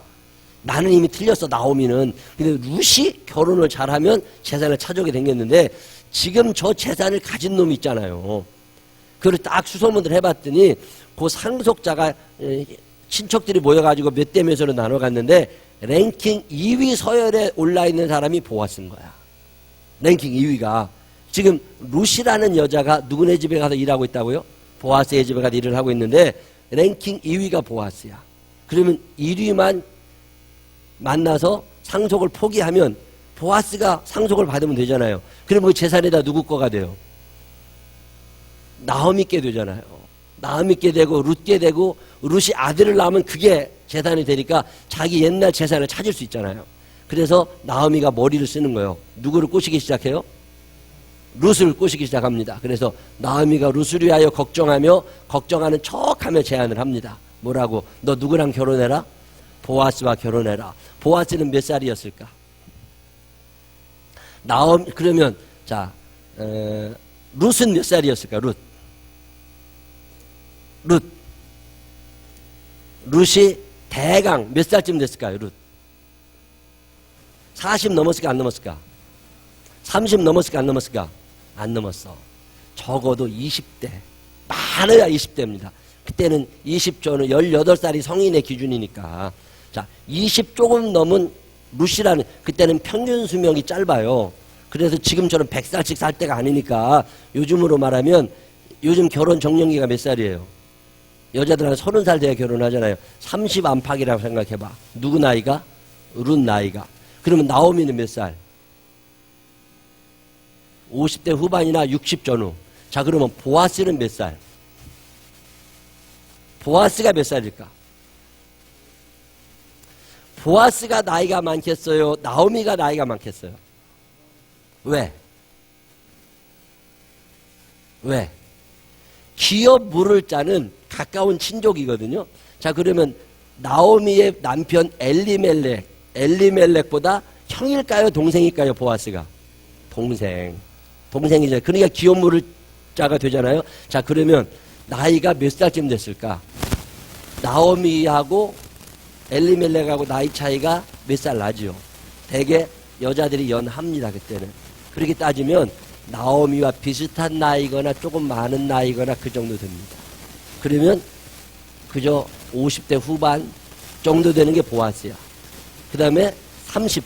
나는 이미 틀렸어, 나오미는. 근데 룻이 결혼을 잘하면 재산을 찾아오게 생겼는데 지금 저 재산을 가진 놈이 있잖아요. 그걸 딱 수소문을 해봤더니 그 상속자가 친척들이 모여가지고 몇 대 몇으로 나눠갔는데 랭킹 2위 서열에 올라있는 사람이 보아스인 거야. 랭킹 2위가. 지금 룻이라는 여자가 누구네 집에 가서 일하고 있다고요? 보아스의 집에 가서 일을 하고 있는데 랭킹 2위가 보아스야. 그러면 1위만 만나서 상속을 포기하면 보아스가 상속을 받으면 되잖아요. 그러면 그 재산이 다 누구 거가 돼요? 나오미께 되잖아요. 나오미께 되고 룻께 되고 룻이 아들을 낳으면 그게 재산이 되니까 자기 옛날 재산을 찾을 수 있잖아요. 그래서 나오미가 머리를 쓰는 거예요. 누구를 꼬시기 시작해요? 룻을 꼬시기 시작합니다. 그래서 나오미가 룻을 위하여 걱정하며 걱정하는 척하며 제안을 합니다. 뭐라고? 너 누구랑 결혼해라? 보아스와 결혼해라. 보아스는 몇 살이었을까? 그러면 자 룻은 몇 살이었을까? 룻이 대강 몇 살쯤 됐을까요? 룻 40 넘었을까 안 넘었을까? 30 넘었을까 안 넘었을까? 안 넘었어. 적어도 20대, 많아야 20대입니다. 그때는 20조는 18살이 성인의 기준이니까. 자, 20 조금 넘은 룻이라는, 그때는 평균 수명이 짧아요. 그래서 지금처럼 100살씩 살 때가 아니니까 요즘으로 말하면 요즘 결혼 정년기가 몇 살이에요? 여자들은 30살 돼야 결혼하잖아요. 30 안팎이라고 생각해봐. 누구 나이가? 룻 나이가. 그러면 나오미는 몇 살? 50대 후반이나 60 전후. 자, 그러면 보아스는 몇 살? 보아스가 몇 살일까? 보아스가 나이가 많겠어요? 나오미가 나이가 많겠어요? 왜? 기업 물을 자는 가까운 친족이거든요. 자, 그러면 나오미의 남편 엘리멜렉보다 형일까요? 동생일까요? 보아스가? 동생이죠. 그러니까 기업 물을 자가 되잖아요. 자, 그러면 나이가 몇 살쯤 됐을까? 나오미하고 엘리멜렉하고 나이 차이가 몇 살 나지요? 대개 여자들이 연합니다, 그때는. 그렇게 따지면 나오미와 비슷한 나이거나 조금 많은 나이거나 그 정도 됩니다. 그러면 그저 50대 후반 정도 되는 게 보아스야. 그 다음에 30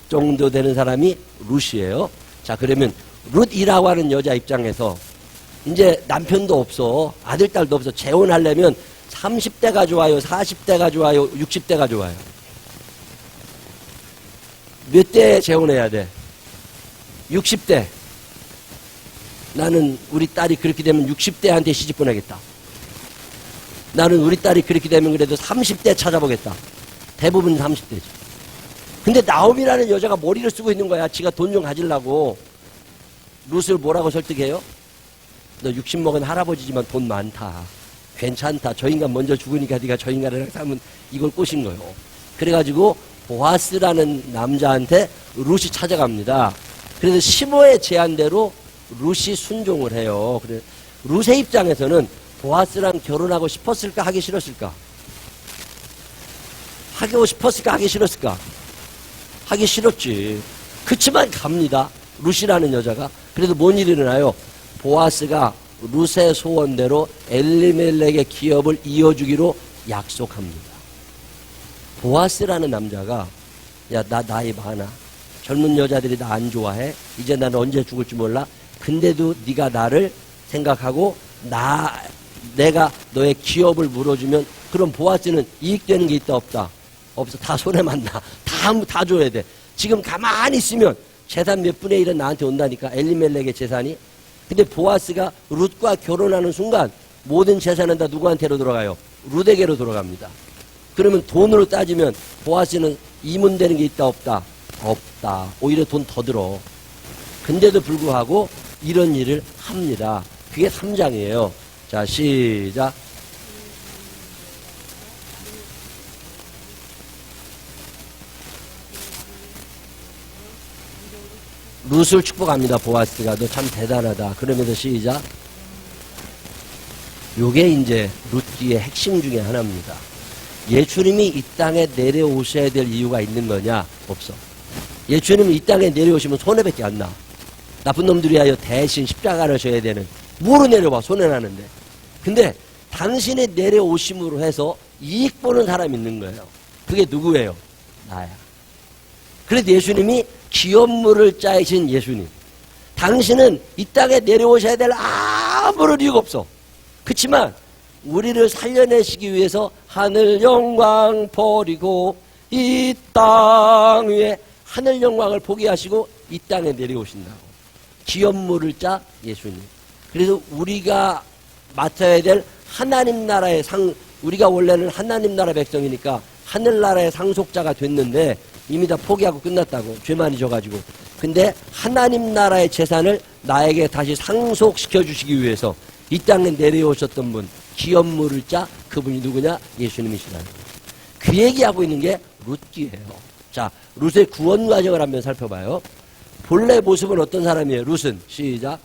정도 되는 사람이 룻이에요. 자, 그러면 룻이라고 하는 여자 입장에서 이제 남편도 없어. 아들, 딸도 없어. 재혼하려면 30대가 좋아요? 40대가 좋아요? 60대가 좋아요? 몇 대에 재혼해야 돼? 60대. 나는 우리 딸이 그렇게 되면 60대한테 시집 보내겠다. 나는 우리 딸이 그렇게 되면 그래도 30대 찾아보겠다. 대부분 30대지. 근데 나오미라는 여자가 머리를 쓰고 있는 거야. 지가 돈 좀 가지려고. 룻을 뭐라고 설득해요? 너 60 먹은 할아버지지만 돈 많다. 괜찮다. 저 인간 먼저 죽으니까 네가 저 인간이랑 살면 이걸 꼬신 거예요. 그래가지고 보아스라는 남자한테 룻이 찾아갑니다. 그래서 15의 제안대로 룻이 순종을 해요. 그래 룻의 입장에서는 보아스랑 결혼하고 싶었을까 하기 싫었을까? 하고 싶었을까 하기 싫었을까? 하기 싫었지. 그치만 갑니다. 룻이라는 여자가. 그래도 뭔 일이 일어나요? 보아스가 룻의 소원대로 엘리멜렉의 기업을 이어주기로 약속합니다. 보아스라는 남자가 야, 나 나이 많아. 젊은 여자들이 나 안 좋아해. 이제 나는 언제 죽을지 몰라. 근데도 네가 나를 생각하고 내가 너의 기업을 물어주면 그럼 보아스는 이익되는 게 있다 없다? 없어. 다 손해만 나. 다 줘야 돼. 지금 가만히 있으면 재산 몇 분의 1은 나한테 온다니까. 엘리멜렉의 재산이. 근데 보아스가 룻과 결혼하는 순간 모든 재산은 다 누구한테로 돌아가요? 룻에게로 돌아갑니다. 그러면 돈으로 따지면 보아스는 이문되는 게 있다 없다? 없다. 오히려 돈 더 들어. 근데도 불구하고 이런 일을 합니다. 그게 3장이에요. 자, 시작. 룻을 축복합니다. 보아스가. 너 참 대단하다. 그러면서 시작. 요게 이제 룻기의 핵심 중에 하나입니다. 예수님이 이 땅에 내려오셔야 될 이유가 있는 거냐? 없어. 예수님이 이 땅에 내려오시면 손해밖에 안 나. 나쁜 놈들이 하여 대신 십자가를 져야 되는. 뭐로 내려와? 손해나는데. 근데 당신이 내려오심으로 해서 이익 보는 사람이 있는 거예요. 그게 누구예요? 나야. 그래서 예수님이 기업물을 짜이신 예수님. 당신은 이 땅에 내려오셔야 될 아무런 이유가 없어. 그렇지만 우리를 살려내시기 위해서 하늘 영광 버리고 이 땅 위에 하늘 영광을 포기하시고 이 땅에 내려오신다고. 기업물을 짜 예수님. 그래서 우리가 맡아야 될 하나님 나라의 우리가 원래는 하나님 나라 백성이니까 하늘나라의 상속자가 됐는데 이미 다 포기하고 끝났다고. 죄만이 져가지고. 근데 하나님 나라의 재산을 나에게 다시 상속시켜 주시기 위해서 이 땅에 내려오셨던 분, 기업물을 짜 그분이 누구냐? 예수님이시라는 거예요. 그 얘기하고 있는 게 룻기예요. 자, 룻의 구원 과정을 한번 살펴봐요. 본래 모습은 어떤 사람이에요? 룻은 시작.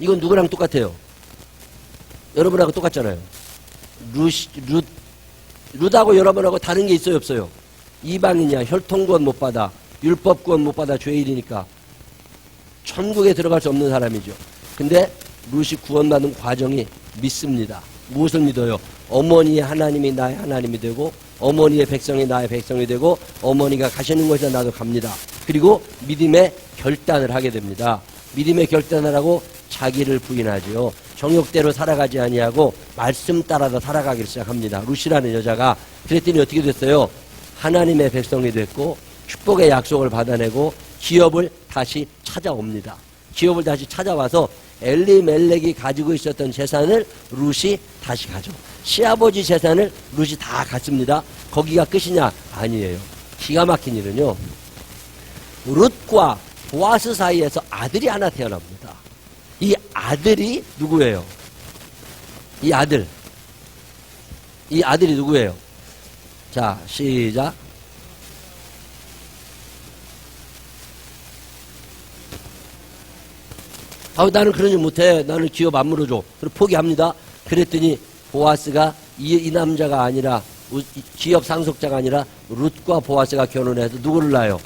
이건 누구랑 똑같아요? 여러분하고 똑같잖아요. 룻하고 여러분하고 다른 게 있어요, 없어요? 이방인이야. 혈통구원 못 받아. 율법구원 못 받아. 죄인이니까. 천국에 들어갈 수 없는 사람이죠. 근데 룻이 구원받는 과정이 믿습니다. 무엇을 믿어요? 어머니의 하나님이 나의 하나님이 되고 어머니의 백성이 나의 백성이 되고 어머니가 가시는 곳에 나도 갑니다. 그리고 믿음의 결단을 하게 됩니다. 믿음의 결단을 하고 자기를 부인하지요. 정욕대로 살아가지 아니하고 말씀 따라서 살아가기를 시작합니다. 룻이라는 여자가. 그랬더니 어떻게 됐어요? 하나님의 백성이 됐고 축복의 약속을 받아내고 기업을 다시 찾아옵니다. 기업을 다시 찾아와서 엘리멜렉이 가지고 있었던 재산을 룻이 다시 가져. 시아버지 재산을 룻이 다 갖습니다. 거기가 끝이냐? 아니에요. 기가 막힌 일은요. 룻과 보아스 사이에서 아들이 하나 태어납니다. 이 아들이 누구예요? 이 아들이 누구예요? 자, 시작. 나는 그런 일 못해. 나는 기업 안 물어줘. 그럼 포기합니다. 그랬더니 보아스가 이 남자가 아니라 기업 상속자가 아니라 룻과 보아스가 결혼해서 누구를 낳아요?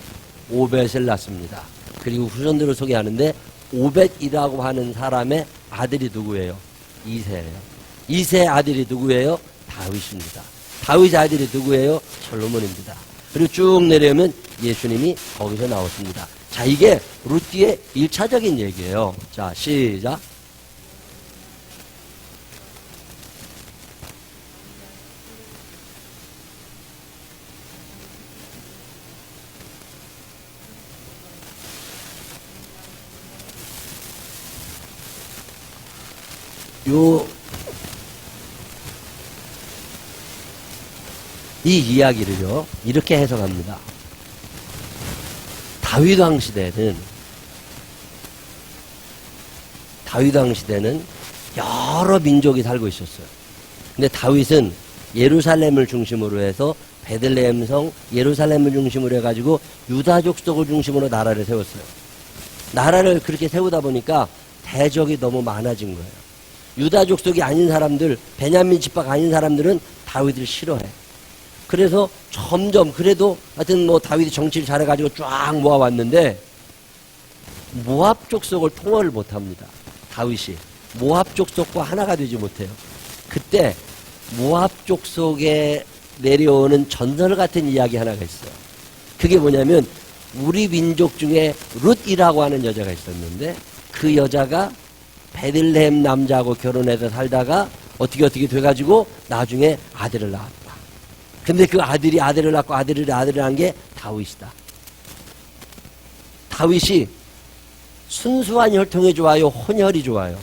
오벳을 낳습니다. 그리고 후손들을 소개하는데 오벳이라고 하는 사람의 아들이 누구예요? 이새예요. 이새의 아들이 누구예요? 다윗입니다. 다윗의 아들이 누구예요? 솔로몬입니다. 그리고 쭉 내려오면 예수님이 거기서 나오십니다. 자, 이게 룻기의 1차적인 얘기예요. 자, 시작. 이 이야기를요, 이렇게 해석합니다. 다윗왕 시대는 여러 민족이 살고 있었어요. 근데 다윗은 예루살렘을 중심으로 해서 베들레헴 성 예루살렘을 중심으로 해가지고 유다 족속을 중심으로 나라를 세웠어요. 나라를 그렇게 세우다 보니까 대적이 너무 많아진 거예요. 유다 족속이 아닌 사람들, 베냐민 지파가 아닌 사람들은 다윗을 싫어해. 그래서 점점 그래도 하여튼 뭐 다윗이 정치를 잘해가지고 쫙 모아왔는데 모압 족속을 통화를 못합니다. 다윗이 모압 족속과 하나가 되지 못해요. 그때 모압 족속에 내려오는 전설 같은 이야기 하나가 있어요. 그게 뭐냐면 우리 민족 중에 룻이라고 하는 여자가 있었는데 그 여자가 베들레헴 남자하고 결혼해서 살다가 어떻게 돼가지고 나중에 아들을 낳았다. 근데 그 아들이 아들을 낳고 아들을 낳은 게 다윗이다. 다윗이 순수한 혈통이 좋아요? 혼혈이 좋아요?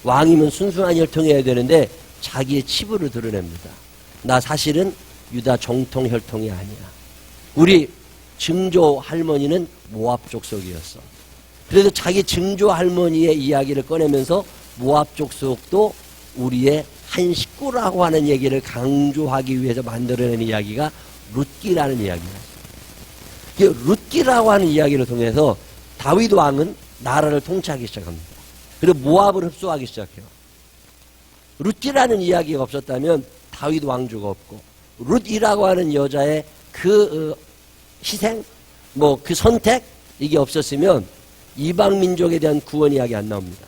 왕이면 순수한 혈통이어야 되는데 자기의 치부를 드러냅니다. 나 사실은 유다 정통 혈통이 아니야. 우리 증조 할머니는 모압 족속이었어. 그래서 자기 증조 할머니의 이야기를 꺼내면서 모압 족속도 우리의 한 식구라고 하는 얘기를 강조하기 위해서 만들어낸 이야기가 룻기라는 이야기예요. 룻기라고 하는 이야기를 통해서 다윗 왕은 나라를 통치하기 시작합니다. 그리고 모압을 흡수하기 시작해요. 룻기라는 이야기가 없었다면 다윗 왕조가 없고 룻이라고 하는 여자의 그 희생, 뭐 그 선택 이게 없었으면 이방 민족에 대한 구원 이야기 안 나옵니다.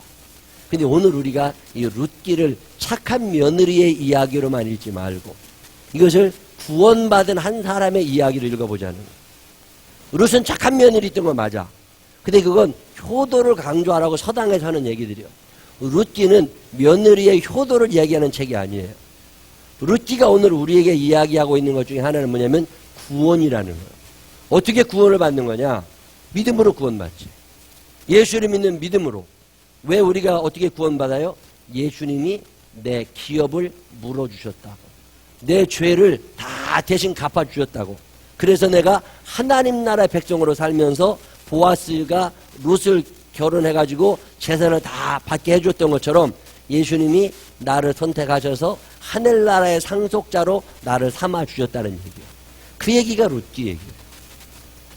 근데 오늘 우리가 이 룻기를 착한 며느리의 이야기로만 읽지 말고 이것을 구원받은 한 사람의 이야기를 읽어보자는 거예요. 룻은 착한 며느리 있던 건 맞아. 근데 그건 효도를 강조하라고 서당에서 하는 얘기들이요. 룻기는 며느리의 효도를 이야기하는 책이 아니에요. 룻기가 오늘 우리에게 이야기하고 있는 것 중에 하나는 뭐냐면 구원이라는 거예요. 어떻게 구원을 받는 거냐? 믿음으로 구원받지. 예수를 믿는 믿음으로. 왜 우리가 어떻게 구원받아요? 예수님이 내 기업을 물어주셨다고. 내 죄를 다 대신 갚아주셨다고. 그래서 내가 하나님 나라의 백성으로 살면서 보아스가 룻을 결혼해가지고 재산을 다 받게 해줬던 것처럼 예수님이 나를 선택하셔서 하늘나라의 상속자로 나를 삼아주셨다는 얘기예요. 그 얘기가 룻기 얘기예요.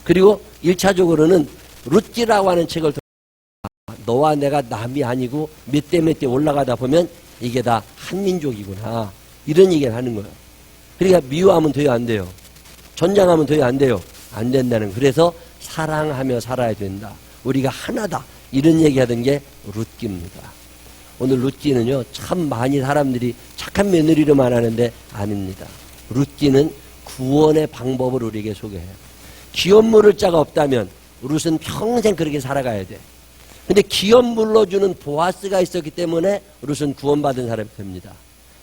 그리고 1차적으로는 룻기라고 하는 책을 너와 내가 남이 아니고 몇 대 몇 대 올라가다 보면 이게 다 한민족이구나. 이런 얘기를 하는 거예요. 그러니까 미워하면 돼요, 안 돼요? 전장하면 돼요, 안 돼요? 안 된다는. 그래서 사랑하며 살아야 된다. 우리가 하나다. 이런 얘기하던 게 룻기입니다. 오늘 룻기는요, 참 많이 사람들이 착한 며느리로만 하는데 아닙니다. 룻기는 구원의 방법을 우리에게 소개해요. 기업 물을 자가 없다면 룻은 평생 그렇게 살아가야 돼. 근데 기업 물러주는 보아스가 있었기 때문에 룻은 구원받은 사람이 됩니다.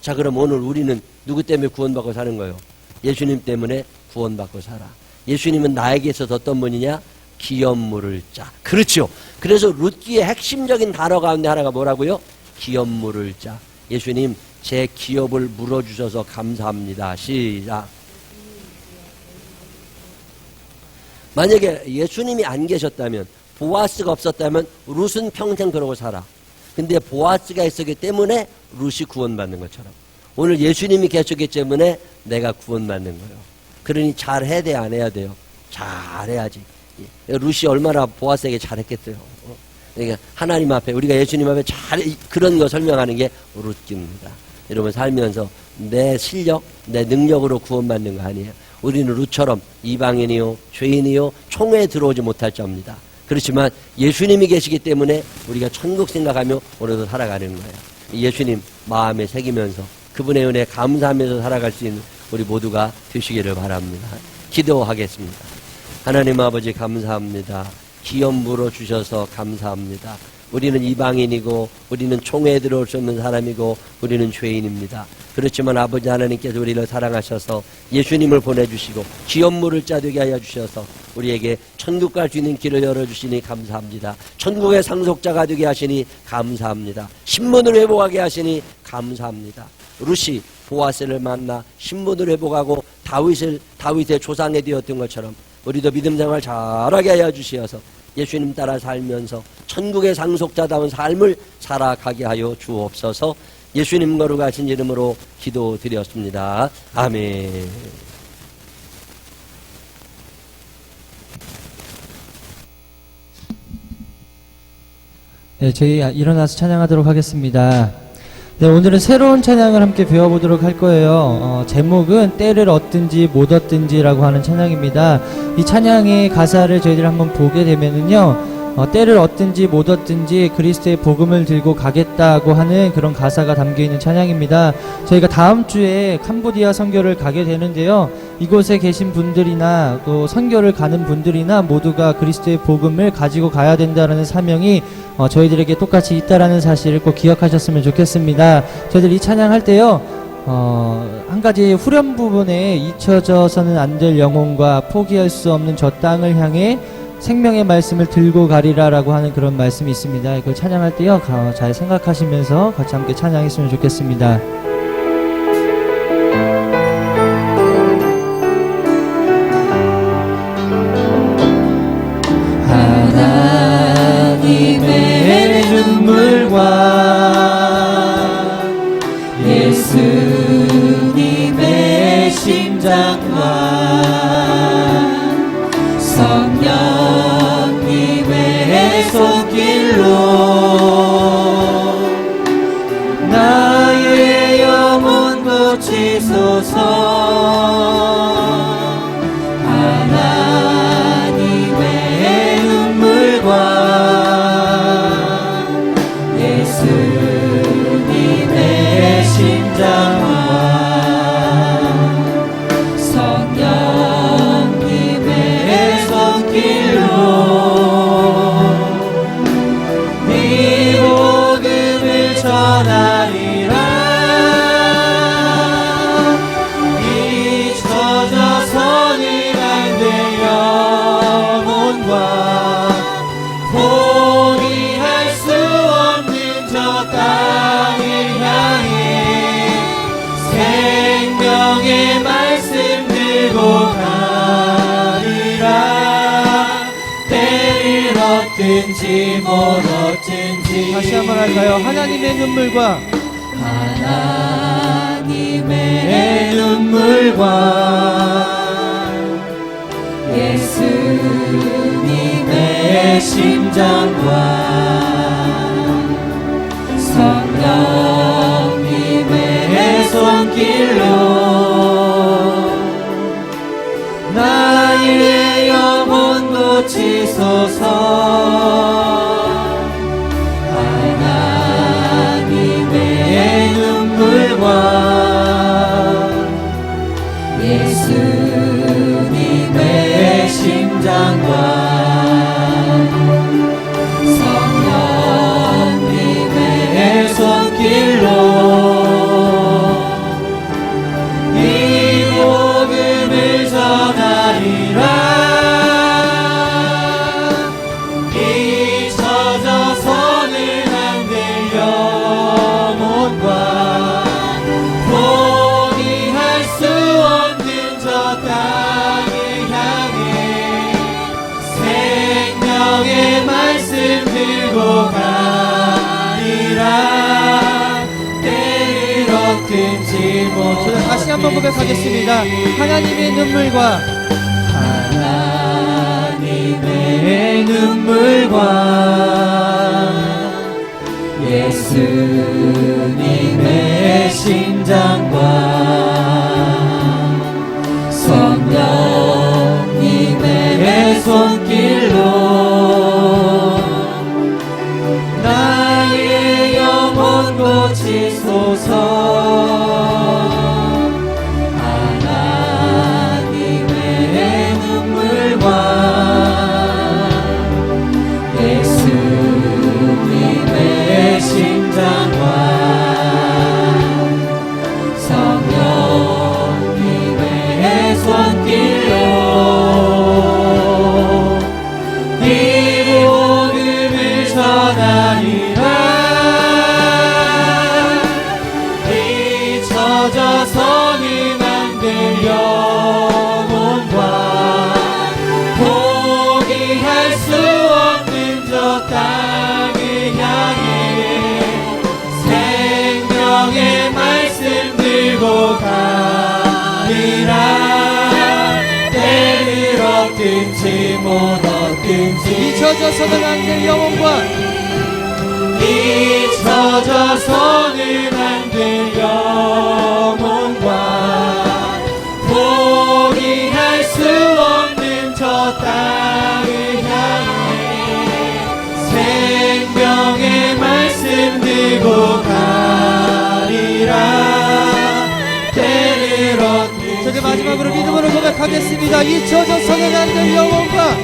자, 그럼 오늘 우리는 누구 때문에 구원받고 사는 거예요? 예수님 때문에 구원받고 살아. 예수님은 나에게 있어서 어떤 분이냐? 기업 물을 자. 그렇죠. 그래서 룻기의 핵심적인 단어 가운데 하나가 뭐라고요? 기업 물을 자. 예수님, 제 기업을 물어주셔서 감사합니다. 시작. 만약에 예수님이 안 계셨다면, 보아스가 없었다면 룻은 평생 그러고 살아. 근데 보아스가 있었기 때문에 룻이 구원받는 것처럼 오늘 예수님이 계셨기 때문에 내가 구원받는 거예요. 그러니 잘해야 돼, 안 해야 돼요? 잘해야지. 룻이 얼마나 보아스에게 잘했겠어요. 그러니까 하나님 앞에, 우리가 예수님 앞에 그런 거 설명하는 게 룻기입니다. 여러분 살면서 내 실력, 내 능력으로 구원받는 거 아니에요. 우리는 룻처럼 이방인이요, 죄인이요, 총회에 들어오지 못할 자입니다. 그렇지만 예수님이 계시기 때문에 우리가 천국 생각하며 오늘도 살아가는 거예요. 예수님 마음에 새기면서 그분의 은혜에 감사하면서 살아갈 수 있는 우리 모두가 되시기를 바랍니다. 기도하겠습니다. 하나님 아버지 감사합니다. 기업 물어주셔서 감사합니다. 우리는 이방인이고 우리는 총회에 들어올 수 없는 사람이고 우리는 죄인입니다. 그렇지만 아버지 하나님께서 우리를 사랑하셔서 예수님을 보내주시고 기업 물을 자 되게 하여 주셔서 우리에게 천국 갈 수 있는 길을 열어주시니 감사합니다. 천국의 상속자가 되게 하시니 감사합니다. 신분을 회복하게 하시니 감사합니다. 룻이 보아스를 만나 신분을 회복하고 다윗의 조상이 되었던 것처럼 우리도 믿음 생활 잘하게 하여 주시어서 예수님 따라 살면서 천국의 상속자다운 삶을 살아가게 하여 주옵소서. 예수님 거룩하신 이름으로 기도드렸습니다. 아멘. 네, 저희 일어나서 찬양하도록 하겠습니다. 네, 오늘은 새로운 찬양을 함께 배워보도록 할 거예요. 제목은 때를 얻든지 못 얻든지라고 하는 찬양입니다. 이 찬양의 가사를 저희들이 한번 보게 되면은요, 때를 얻든지 못 얻든지 그리스도의 복음을 들고 가겠다고 하는 그런 가사가 담겨있는 찬양입니다. 저희가 다음 주에 캄보디아 선교를 가게 되는데요, 이곳에 계신 분들이나 또 선교를 가는 분들이나 모두가 그리스도의 복음을 가지고 가야 된다는 사명이 저희들에게 똑같이 있다라는 사실을 꼭 기억하셨으면 좋겠습니다. 저희들 이 찬양할 때요, 한 가지 후렴 부분에 잊혀져서는 안 될 영혼과 포기할 수 없는 저 땅을 향해 생명의 말씀을 들고 가리라라고 하는 그런 말씀이 있습니다. 이걸 찬양할 때요, 잘 생각하시면서 같이 함께 찬양했으면 좋겠습니다. 하나님의 눈물과 예수님의 심장과 성령님의 손길로 나의 영혼 고치소서. 하나님의 눈물과 예수님의 심장과 얻든지 못 얻든지. 다시 한번 할까요? 하나님의 눈물과 하나님의 눈물과 예수님의 심장과 성령님의 손길로 나의 영혼 고치소서. 하나님의 눈물과 예수님의 심장과 성령님의 손길로 이 복음을 전하리라. 다시 한번 고백하겠습니다. 하나님의 눈물과 하나님의 눈물과 예수님의 심장과 성령님의 손길로 나의 영혼 고치소서. 하나님의 땅을 향해 생명의 말씀 들고 가리라. 때를 얻든지 못 얻든지 잊혀져서는 안 될 영혼과 잊혀져서는 안 될 영혼과 포기할 수 없는 저 땅을 향해 생명의 말씀 들고 가리라. 때를 얻는 저들 마지막으로 믿음으로 고백하겠습니다. 잊혀져서는 안 될 영혼과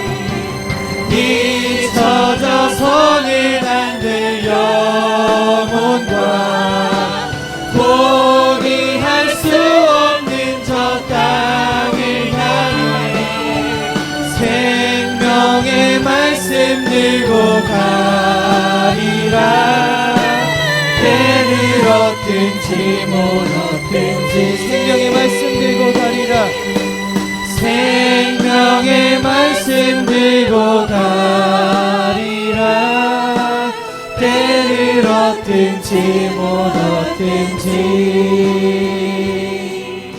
잊혀져서는 안 될 영혼과 포기할 수 없는 저 땅을 향해 생명의 말씀 들고 가리라. 때를 얻든지 못 얻든지 생명의 말씀 들고 가리라. 생명의 말씀 들고 가리라. 때를 얻든지 못 얻든지.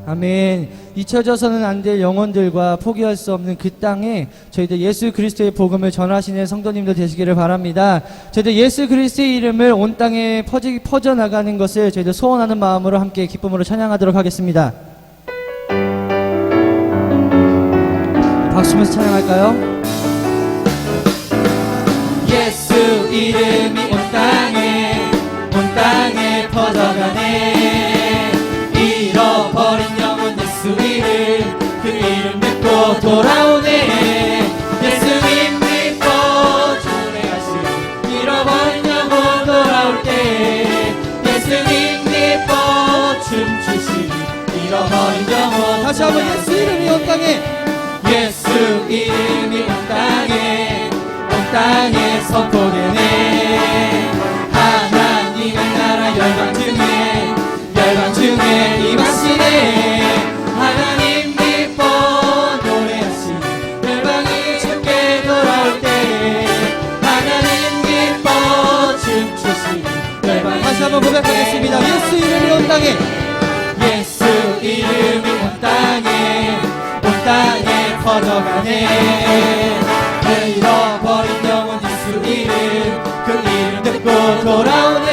아멘. 잊혀져서는 안 될 영혼들과 포기할 수 없는 그 땅에 저희들 예수 그리스도의 복음을 전하시는 성도님들 되시기를 바랍니다. 저희들 예수 그리스도의 이름을 온 땅에 퍼져나가는 것을 저희들 소원하는 마음으로 함께 기쁨으로 찬양하도록 하겠습니다. 박수면서 찬양할까요? 예수 이름이 온 땅에 퍼져가네. 잃어버린 영혼 예수 이름 그 이름 듣고 돌아오네. 예수님 믿고 주례하시니 잃어버린 영혼 돌아올 때 예수님 믿고 춤추시니 잃어버린 영혼. 다시 한번 예수 이름이 온 땅에 예수 이름이 온 땅에 선포되네. 하나님의 나라 열방 중에 임하시네. 하나님 기뻐 노래하시니 열방이 주께 돌아올 때 하나님 기뻐 춤추시니 열방이. 다시 한번 고백하겠습니다. 예수 이름이 온 땅에 예수 이름이 온 땅에 퍼져가네. 잃어버린 영혼 예수 이름 그 이름 듣고 돌아오네.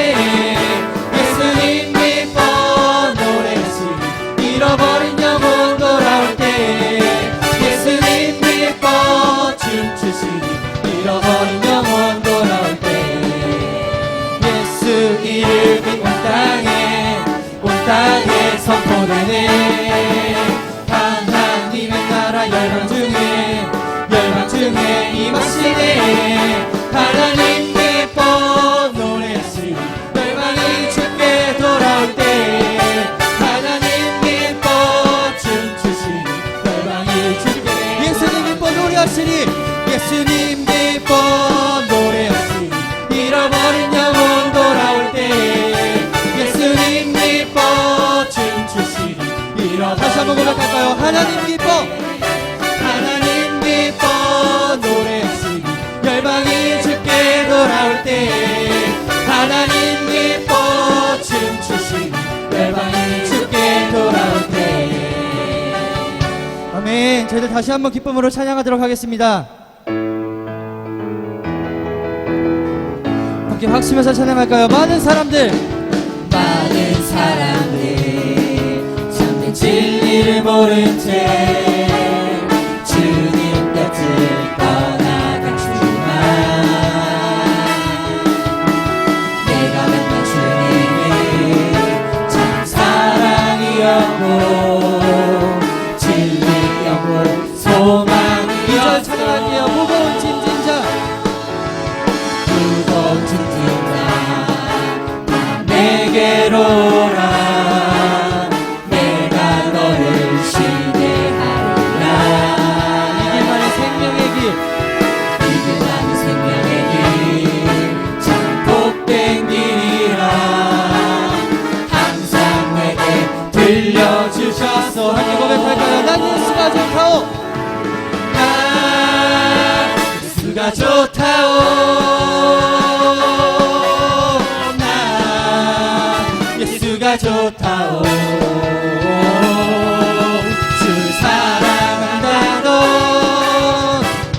예수님 기뻐 노래하시니 잃어버린 영혼 돌아올 때 예수님 기뻐 춤추시니 잃어버린 영혼 돌아올 때 예수 이름이 온 땅에 선포되네. 열방 중에 임하시네. 하나님 기뻐 노래하시니 열방이 주께 돌아올 때 하나님 기뻐 춤추시니 열방이 주께. 예수님 기뻐 노래하시니 예수님 기뻐 노래하시니 잃어버린 영혼 돌아올 때 예수님 기뻐 춤추시니 잃어버린. 다시 한번 고백할까요? 하나님 기뻐 노래하시니 열방이 주께 돌아올 때 하나님 기뻐 춤추시니 열방이 주께 돌아올 때. 아멘. 저희들 다시 한번 기쁨으로 찬양하도록 하겠습니다. 함께 박수면서 찬양할까요? 많은 사람들 참된 진리를 모른 채 주님 곁을 떠나갔지만 내가 만난 주님이 참 사랑이었고 진리였고 소망이었어. 2절 찬양할게요. 무거운 짐진자 내게로 오라. 내가 너를 시대하리라. 이길만의 생명의 길 이길만의 생명의 길 참 복된 길이라 항상 내게 들려주셔서. 함께 고백할까요? 난 예수가 좋다오. 난 예수가 예수가 좋다오. 나 예수가 좋다오. 주 사랑한다던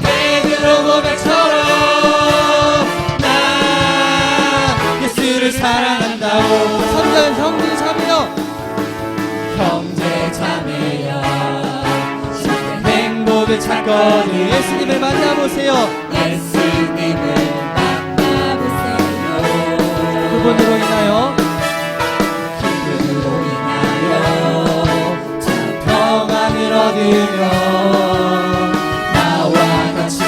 베드로 고백처럼 나 예수를 사랑한다오. 삼자의 형제 자매여, 형제 자매여, 행복을 찾거든 예수님을 만나보세요. 예수님을 만나보세요. 그분으로 인하여 그분으로 인하여 평안을 얻으며 나와 같이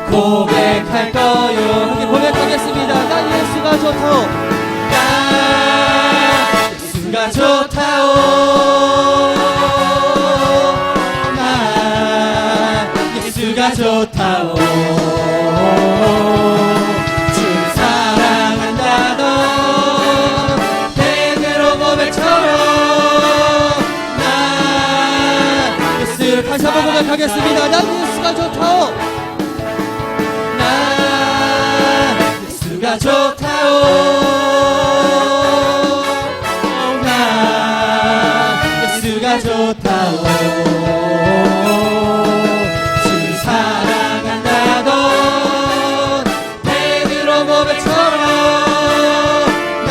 고백할 거요. 함께 고백하겠습니다. 난 예수가 좋다오. 난 예수가 좋다오. 난 예수가 좋다오. 주 사랑한다던 베드로 고백처럼 난 예수를 다시 한번 고백하겠습니다. 난 예수가 좋다오. 난 예수가 좋다오. 난 예수가 좋다오. 주 사랑한다던 베드로 고백처럼 난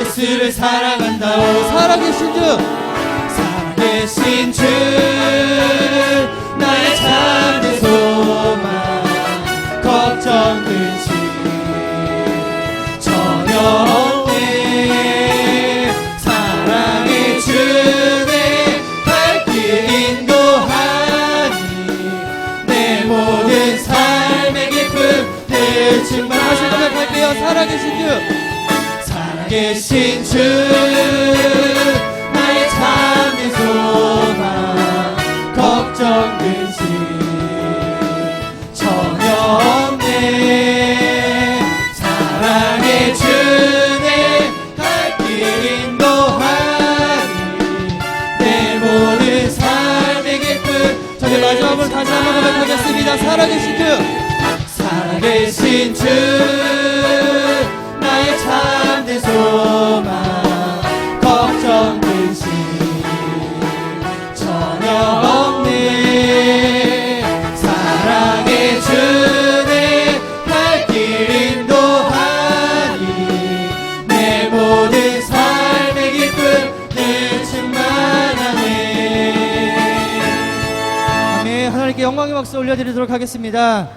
예수를 사랑한다오. 살아계신 주, 살아계신 주, 나의 참된 소망, 걱정 근심 전혀 없네. 사랑의 주내 갈 길 인도하니 내 모든 삶의 기쁨 늘 충만. 다시 고백할게요. 살아계신 주, 살아계신 주, 나의 참된 소망, 걱정 근심 전혀 없네. 사랑의 주내 갈 길 인도하니 내 모든 삶의 기쁨. 저희 마지막으로 다시 한번 고백하겠습니다. 살아계신 주, 살아계신 주, 나의 참된 소망, 걱정 근심 전혀 없네. 사랑의 주내 갈 길 인도하니 내 모든 삶의 기쁨 늘 충만하네. 아멘. 하나님께 영광의 박수 올려드리도록 하겠습니다.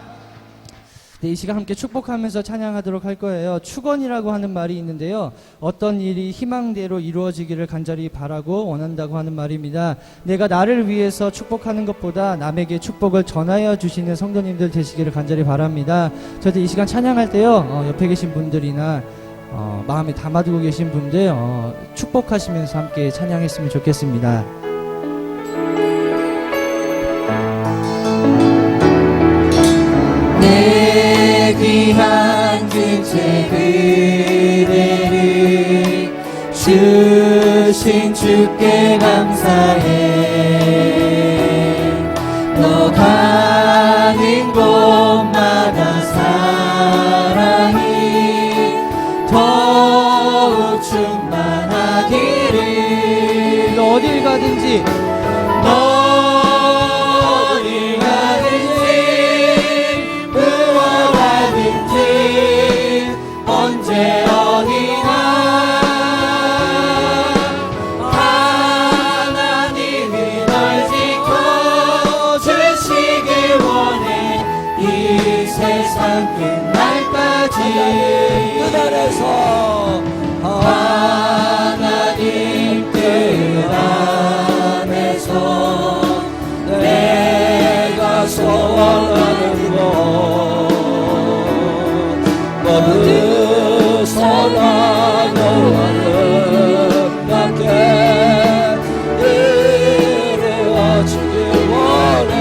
네, 이 시간 함께 축복하면서 찬양하도록 할 거예요. 축원이라고 하는 말이 있는데요, 어떤 일이 희망대로 이루어지기를 간절히 바라고 원한다고 하는 말입니다. 내가 나를 위해서 축복하는 것보다 남에게 축복을 전하여 주시는 성도님들 되시기를 간절히 바랍니다. 저도 이 시간 찬양할 때요, 옆에 계신 분들이나 마음에 담아두고 계신 분들 축복하시면서 함께 찬양했으면 좋겠습니다. 내 귀한 그제 그대를 주신 주께 감사해. 너 가는 곳마다 사랑이 더욱 충만하기를. 너 어딜 가든지 언제 어디나 하나님이 널 지켜주시길 원해. 이 세상 끝날까지 그 안에서 하나님 뜻 안에서 내가 소원하는 것 모두 선한 아름답게 이루어지길 원해.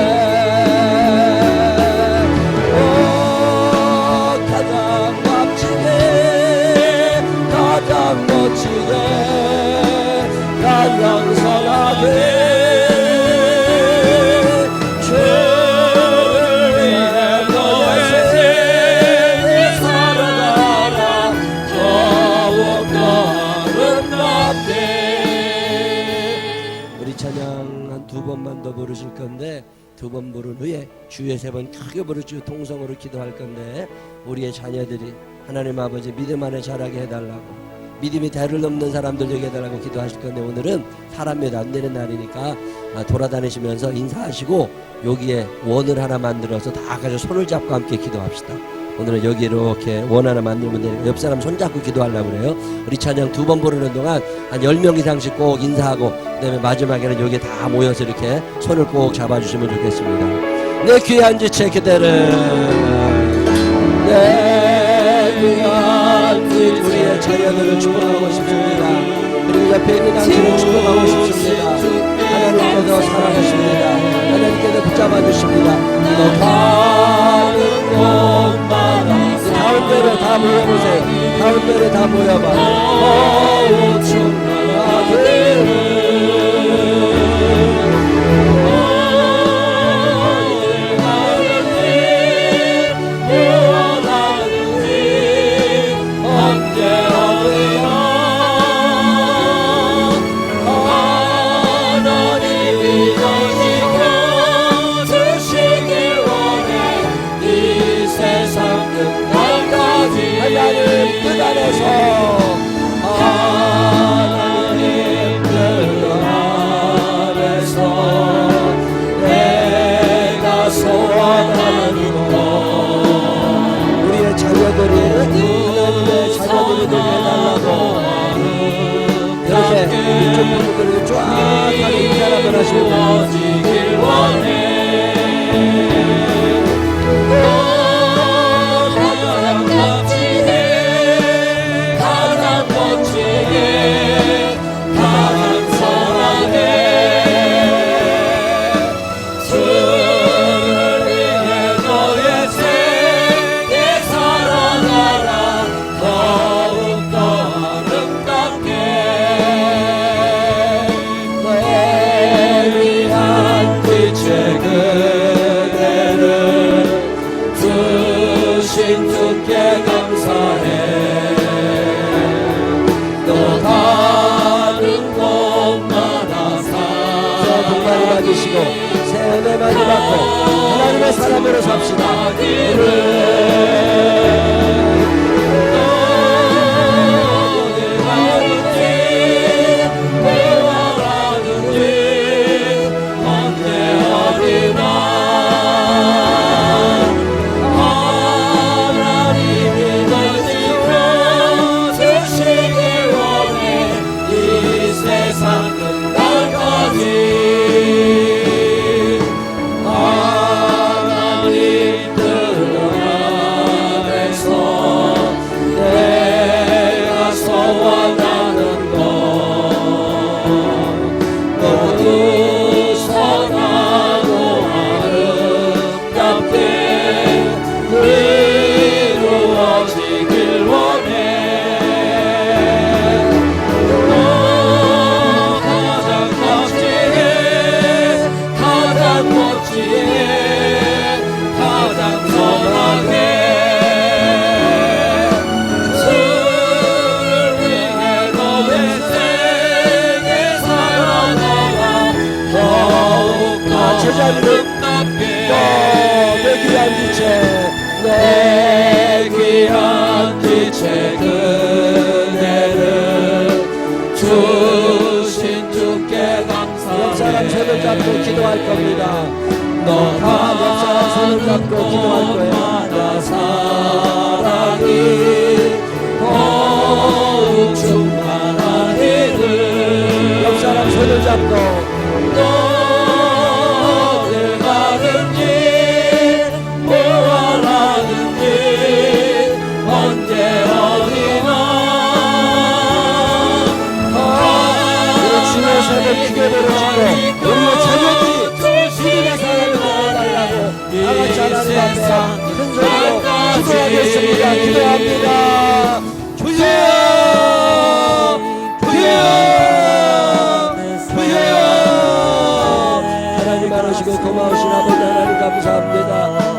가장 멋지게 가장 멋지게 주여 세 번 크게 부르짖고 통성으로 기도할 건데 우리의 자녀들이 하나님 아버지 믿음 안에 자라게 해달라고, 믿음이 대를 넘는 사람들 되게 해달라고 기도하실 건데, 오늘은 사람 몇 안 되는 날이니까 돌아다니시면서 인사하시고 여기에 원을 하나 만들어서 다 같이 손을 잡고 함께 기도합시다. 오늘은 여기 이렇게 원 하나 만들면 되니까 옆 사람 손잡고 기도하려고 그래요. 우리 찬양 두 번 부르는 동안 한 10명 이상씩 꼭 인사하고, 그 다음에 마지막에는 여기에 다 모여서 이렇게 손을 꼭 잡아주시면 좋겠습니다. 내 귀한 지체 그대를, 내 귀한 지체, 우리의 자녀들을 축복하고 싶습니다. 그리고 옆에 있는 당신을 축복하고 싶습니다. 하나님께서 사랑하십니다. 하나님께서 붙잡아 주십니다. 너 가는 곳마다 가운데로 다 모여보세요. 가운데로 다 모여봐. 충만하기를 우리의 자녀들이 하나님의 자녀들이 되게 해달라고 이렇게 이쪽 분들을 쫙 하는 인사를 한번 하시고 주께 감사해. 너 가는 곳마다 사 복 많이 받으시고 새 은혜 많이 받고 하나님의 사람으로 삽시다. 내 귀한 지체 그대를 주신 주께 감사해. 옆 사람 손을 잡고 기도할 겁니다. 너가 옆 사람 손을 잡고 기도할 거예요. 사랑이 더욱 충만하기를. 옆 사람 손을 잡고 크게 부르짖고 우리의 자녀들이 주님의 사랑을 받아달라고 다같이 하나님 앞에 큰 소리로 기도하겠습니다. 기도합니다. 주여 주여 주여. 하나님 많으시고 고마우신 아버지 하나님 감사합니다.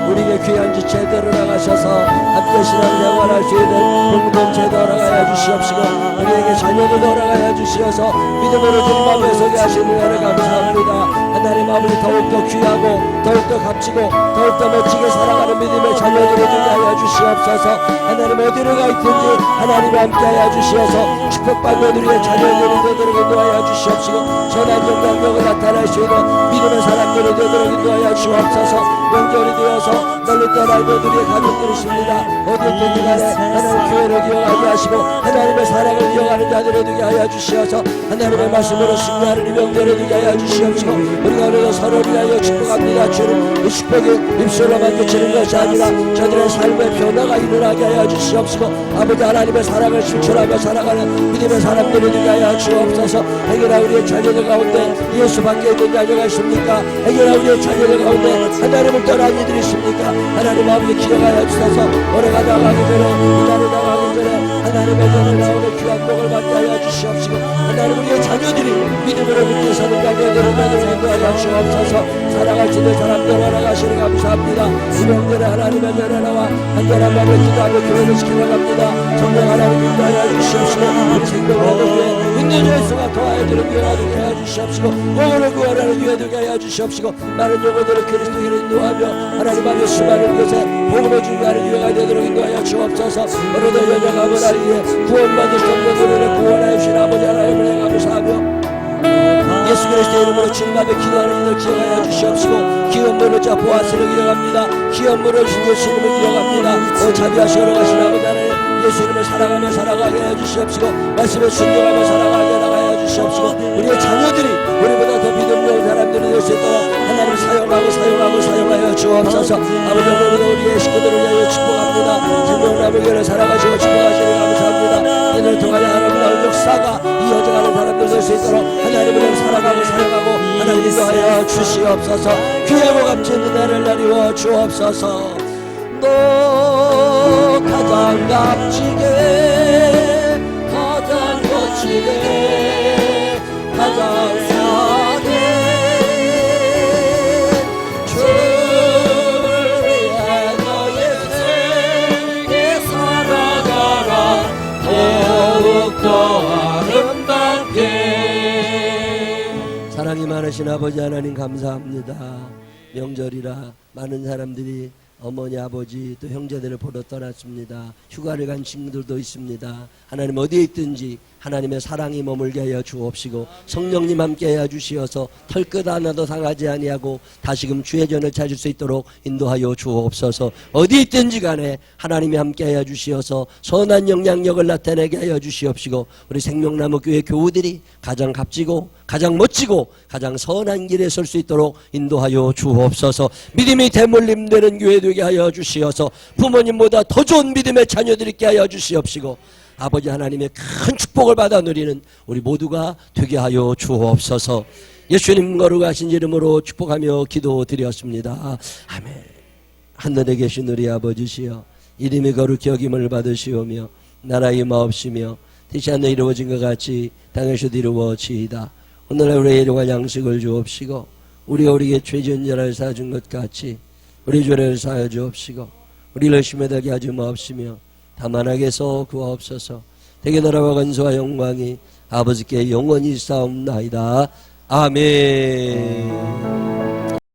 우리에게 귀한 지체에 들어나가셔서 함께 신앙생활할 수 있는 공동체에 들어가야 주시옵시고 우리에게 자녀도 들어가야 주시어서 믿음으로 주님 앞에 서게 하시는 은혜를 감사합니다. 하나님 아버지 더욱더 귀하고 더욱더 값지고 더욱더 멋지게 살아가는 믿음의 자녀들을 되게 하여 주시옵소서. 하나님 어디를 가 있든지 하나님과 함께하여 주시어서 축복받는 우리의 자녀들이 되도록 인도하여 주시옵시고 선한 영향력을 나타낼 수 있는 믿음의 사람들이 되도록 인도하여 주옵소서. 명절이 되어서 널리 떠나는 우리의 가족들이 있습니다. 어디든지 간에 하나님 교회를 기억하게 하시고 하나님의 사랑을 이어가는 자들을 되게 하여 주시어서 하나님의 말씀으로 승리하는 이 명절을 되게 하여 주시옵시고 우리가 오늘도 서로를 위하여 축복합니다. 주님 이 축복이 입술로만 그치는 것이 아니라 저들의 삶의 변화가 일어나게 하여 주시옵시고 아버지 하나님의 사랑을 실천하며 살아가는 믿음의 사람들을 되게 하여 주옵소서. 행여나 우리의 자녀들 가운데 예수 밖에 있는 자녀가 있습니까? 행여나 우리의 자녀들 가운데 하나님을 떠난 이들이 있습니까? 하나님 아버지 기억하여 주셔서 올해가 나가기 전에 이날이 나가기 전에 하나님의 전에 나오는 귀한 복을 받게 하여 주시옵시고 하나님 우리의 자녀들이 믿음으로 굳게 서는 자녀들을 되도록 인도하여 주옵소서. 살아갈 수 있는 사람들 알아가시니 감사합니다. 이 명절에 하나님의 전에 나와 한결한 마음을 기도하며 교회를 지켜나갑니다. 성령 하나님 인도하여 주시옵시고 우리 생명을 위해 있는 예수가 도와여 주는 교회가 되게 하여 주시옵시고 영혼을 구원하는 교회 되게 하여 주시옵시고 많은 영혼들을 그리스도인을 인도하며 하나님 앞에 수많은 곳에 복음을 준비하는 교회가 되도록 인도하여 주옵소서. 오늘도 여자가 보나를 위해 구원받을 성도들을 구원하여 주신 아버지 하나님을 감사하며 예수 그리스도의 이름으로 주님 앞에 기도하는 이들 기억하여 주시옵시고 기업 노릇자 보아스를 기억합니다. 기업 노릇신 예수님을 기억합니다. 자비하시 걸어가신 아버지 하나님 예수 이름을 사랑하며 살아가게 해주시옵시고 말씀에 순종하며 살아가게 나가여 주시옵시고 우리의 자녀들이 우리보다 더 믿음좋은 사람들이 될 수 있도록 하나님을 사용하여 주옵소서. 아버지 오늘도 우리의 식구들을 위하여 축복합니다. 생명나무 교회를 살아가시고 축복하시니 감사합니다. 이들을 통하여 하나님의 역사가 이어져가는 사람들 될 수 있도록 하나님을 살아가고 사용하고 하나님 인도하여 주시옵소서. 귀하고 값진 은혜를 내리워 주옵소서. 너 가장 값지게 가장 멋지게 가장 사게 주를 위해 너의 삶에 살아가라 더욱더 아름답게. 사랑이 많으신 아버지 하나님 감사합니다. 명절이라 많은 사람들이 어머니 아버지 또 형제들을 보러 떠났습니다. 휴가를 간 친구들도 있습니다. 하나님 어디에 있든지 하나님의 사랑이 머물게 하여 주옵시고 성령님 함께 하여 주시어서 털끝 하나도 상하지 아니하고 다시금 주의 전을 찾을 수 있도록 인도하여 주옵소서. 어디 있든지 간에 하나님이 함께 하여 주시어서 선한 영향력을 나타내게 하여 주시옵시고 우리 생명나무 교회 교우들이 가장 값지고 가장 멋지고 가장 선한 길에 설 수 있도록 인도하여 주옵소서. 믿음이 대물림 되는 교회 되게 하여 주시어서 부모님보다 더 좋은 믿음의 자녀들이 있게 하여 주시옵시고 아버지 하나님의 큰 축복을 받아 누리는 우리 모두가 되게 하여 주옵소서. 예수님 거룩하신 이름으로 축복하며 기도드렸습니다. 아멘. 하늘에 계신 우리 아버지시여 이름이 거룩히 여김을 받으시오며 나라의 마옵시며 뜻이 하늘에 이루어진 것 같이 땅에서도 이루어지이다. 오늘날 우리의 일용할 양식을 주옵시고 우리가 우리에게 죄 지은 자를 사준 것 같이 우리 죄를 사하여 주옵시고 우리를 심에 들게 하지 마옵시며 다만 악에서 구하옵소서. 대개 나라와 권세와 영광이 아버지께 영원히 있사옵나이다. 아멘.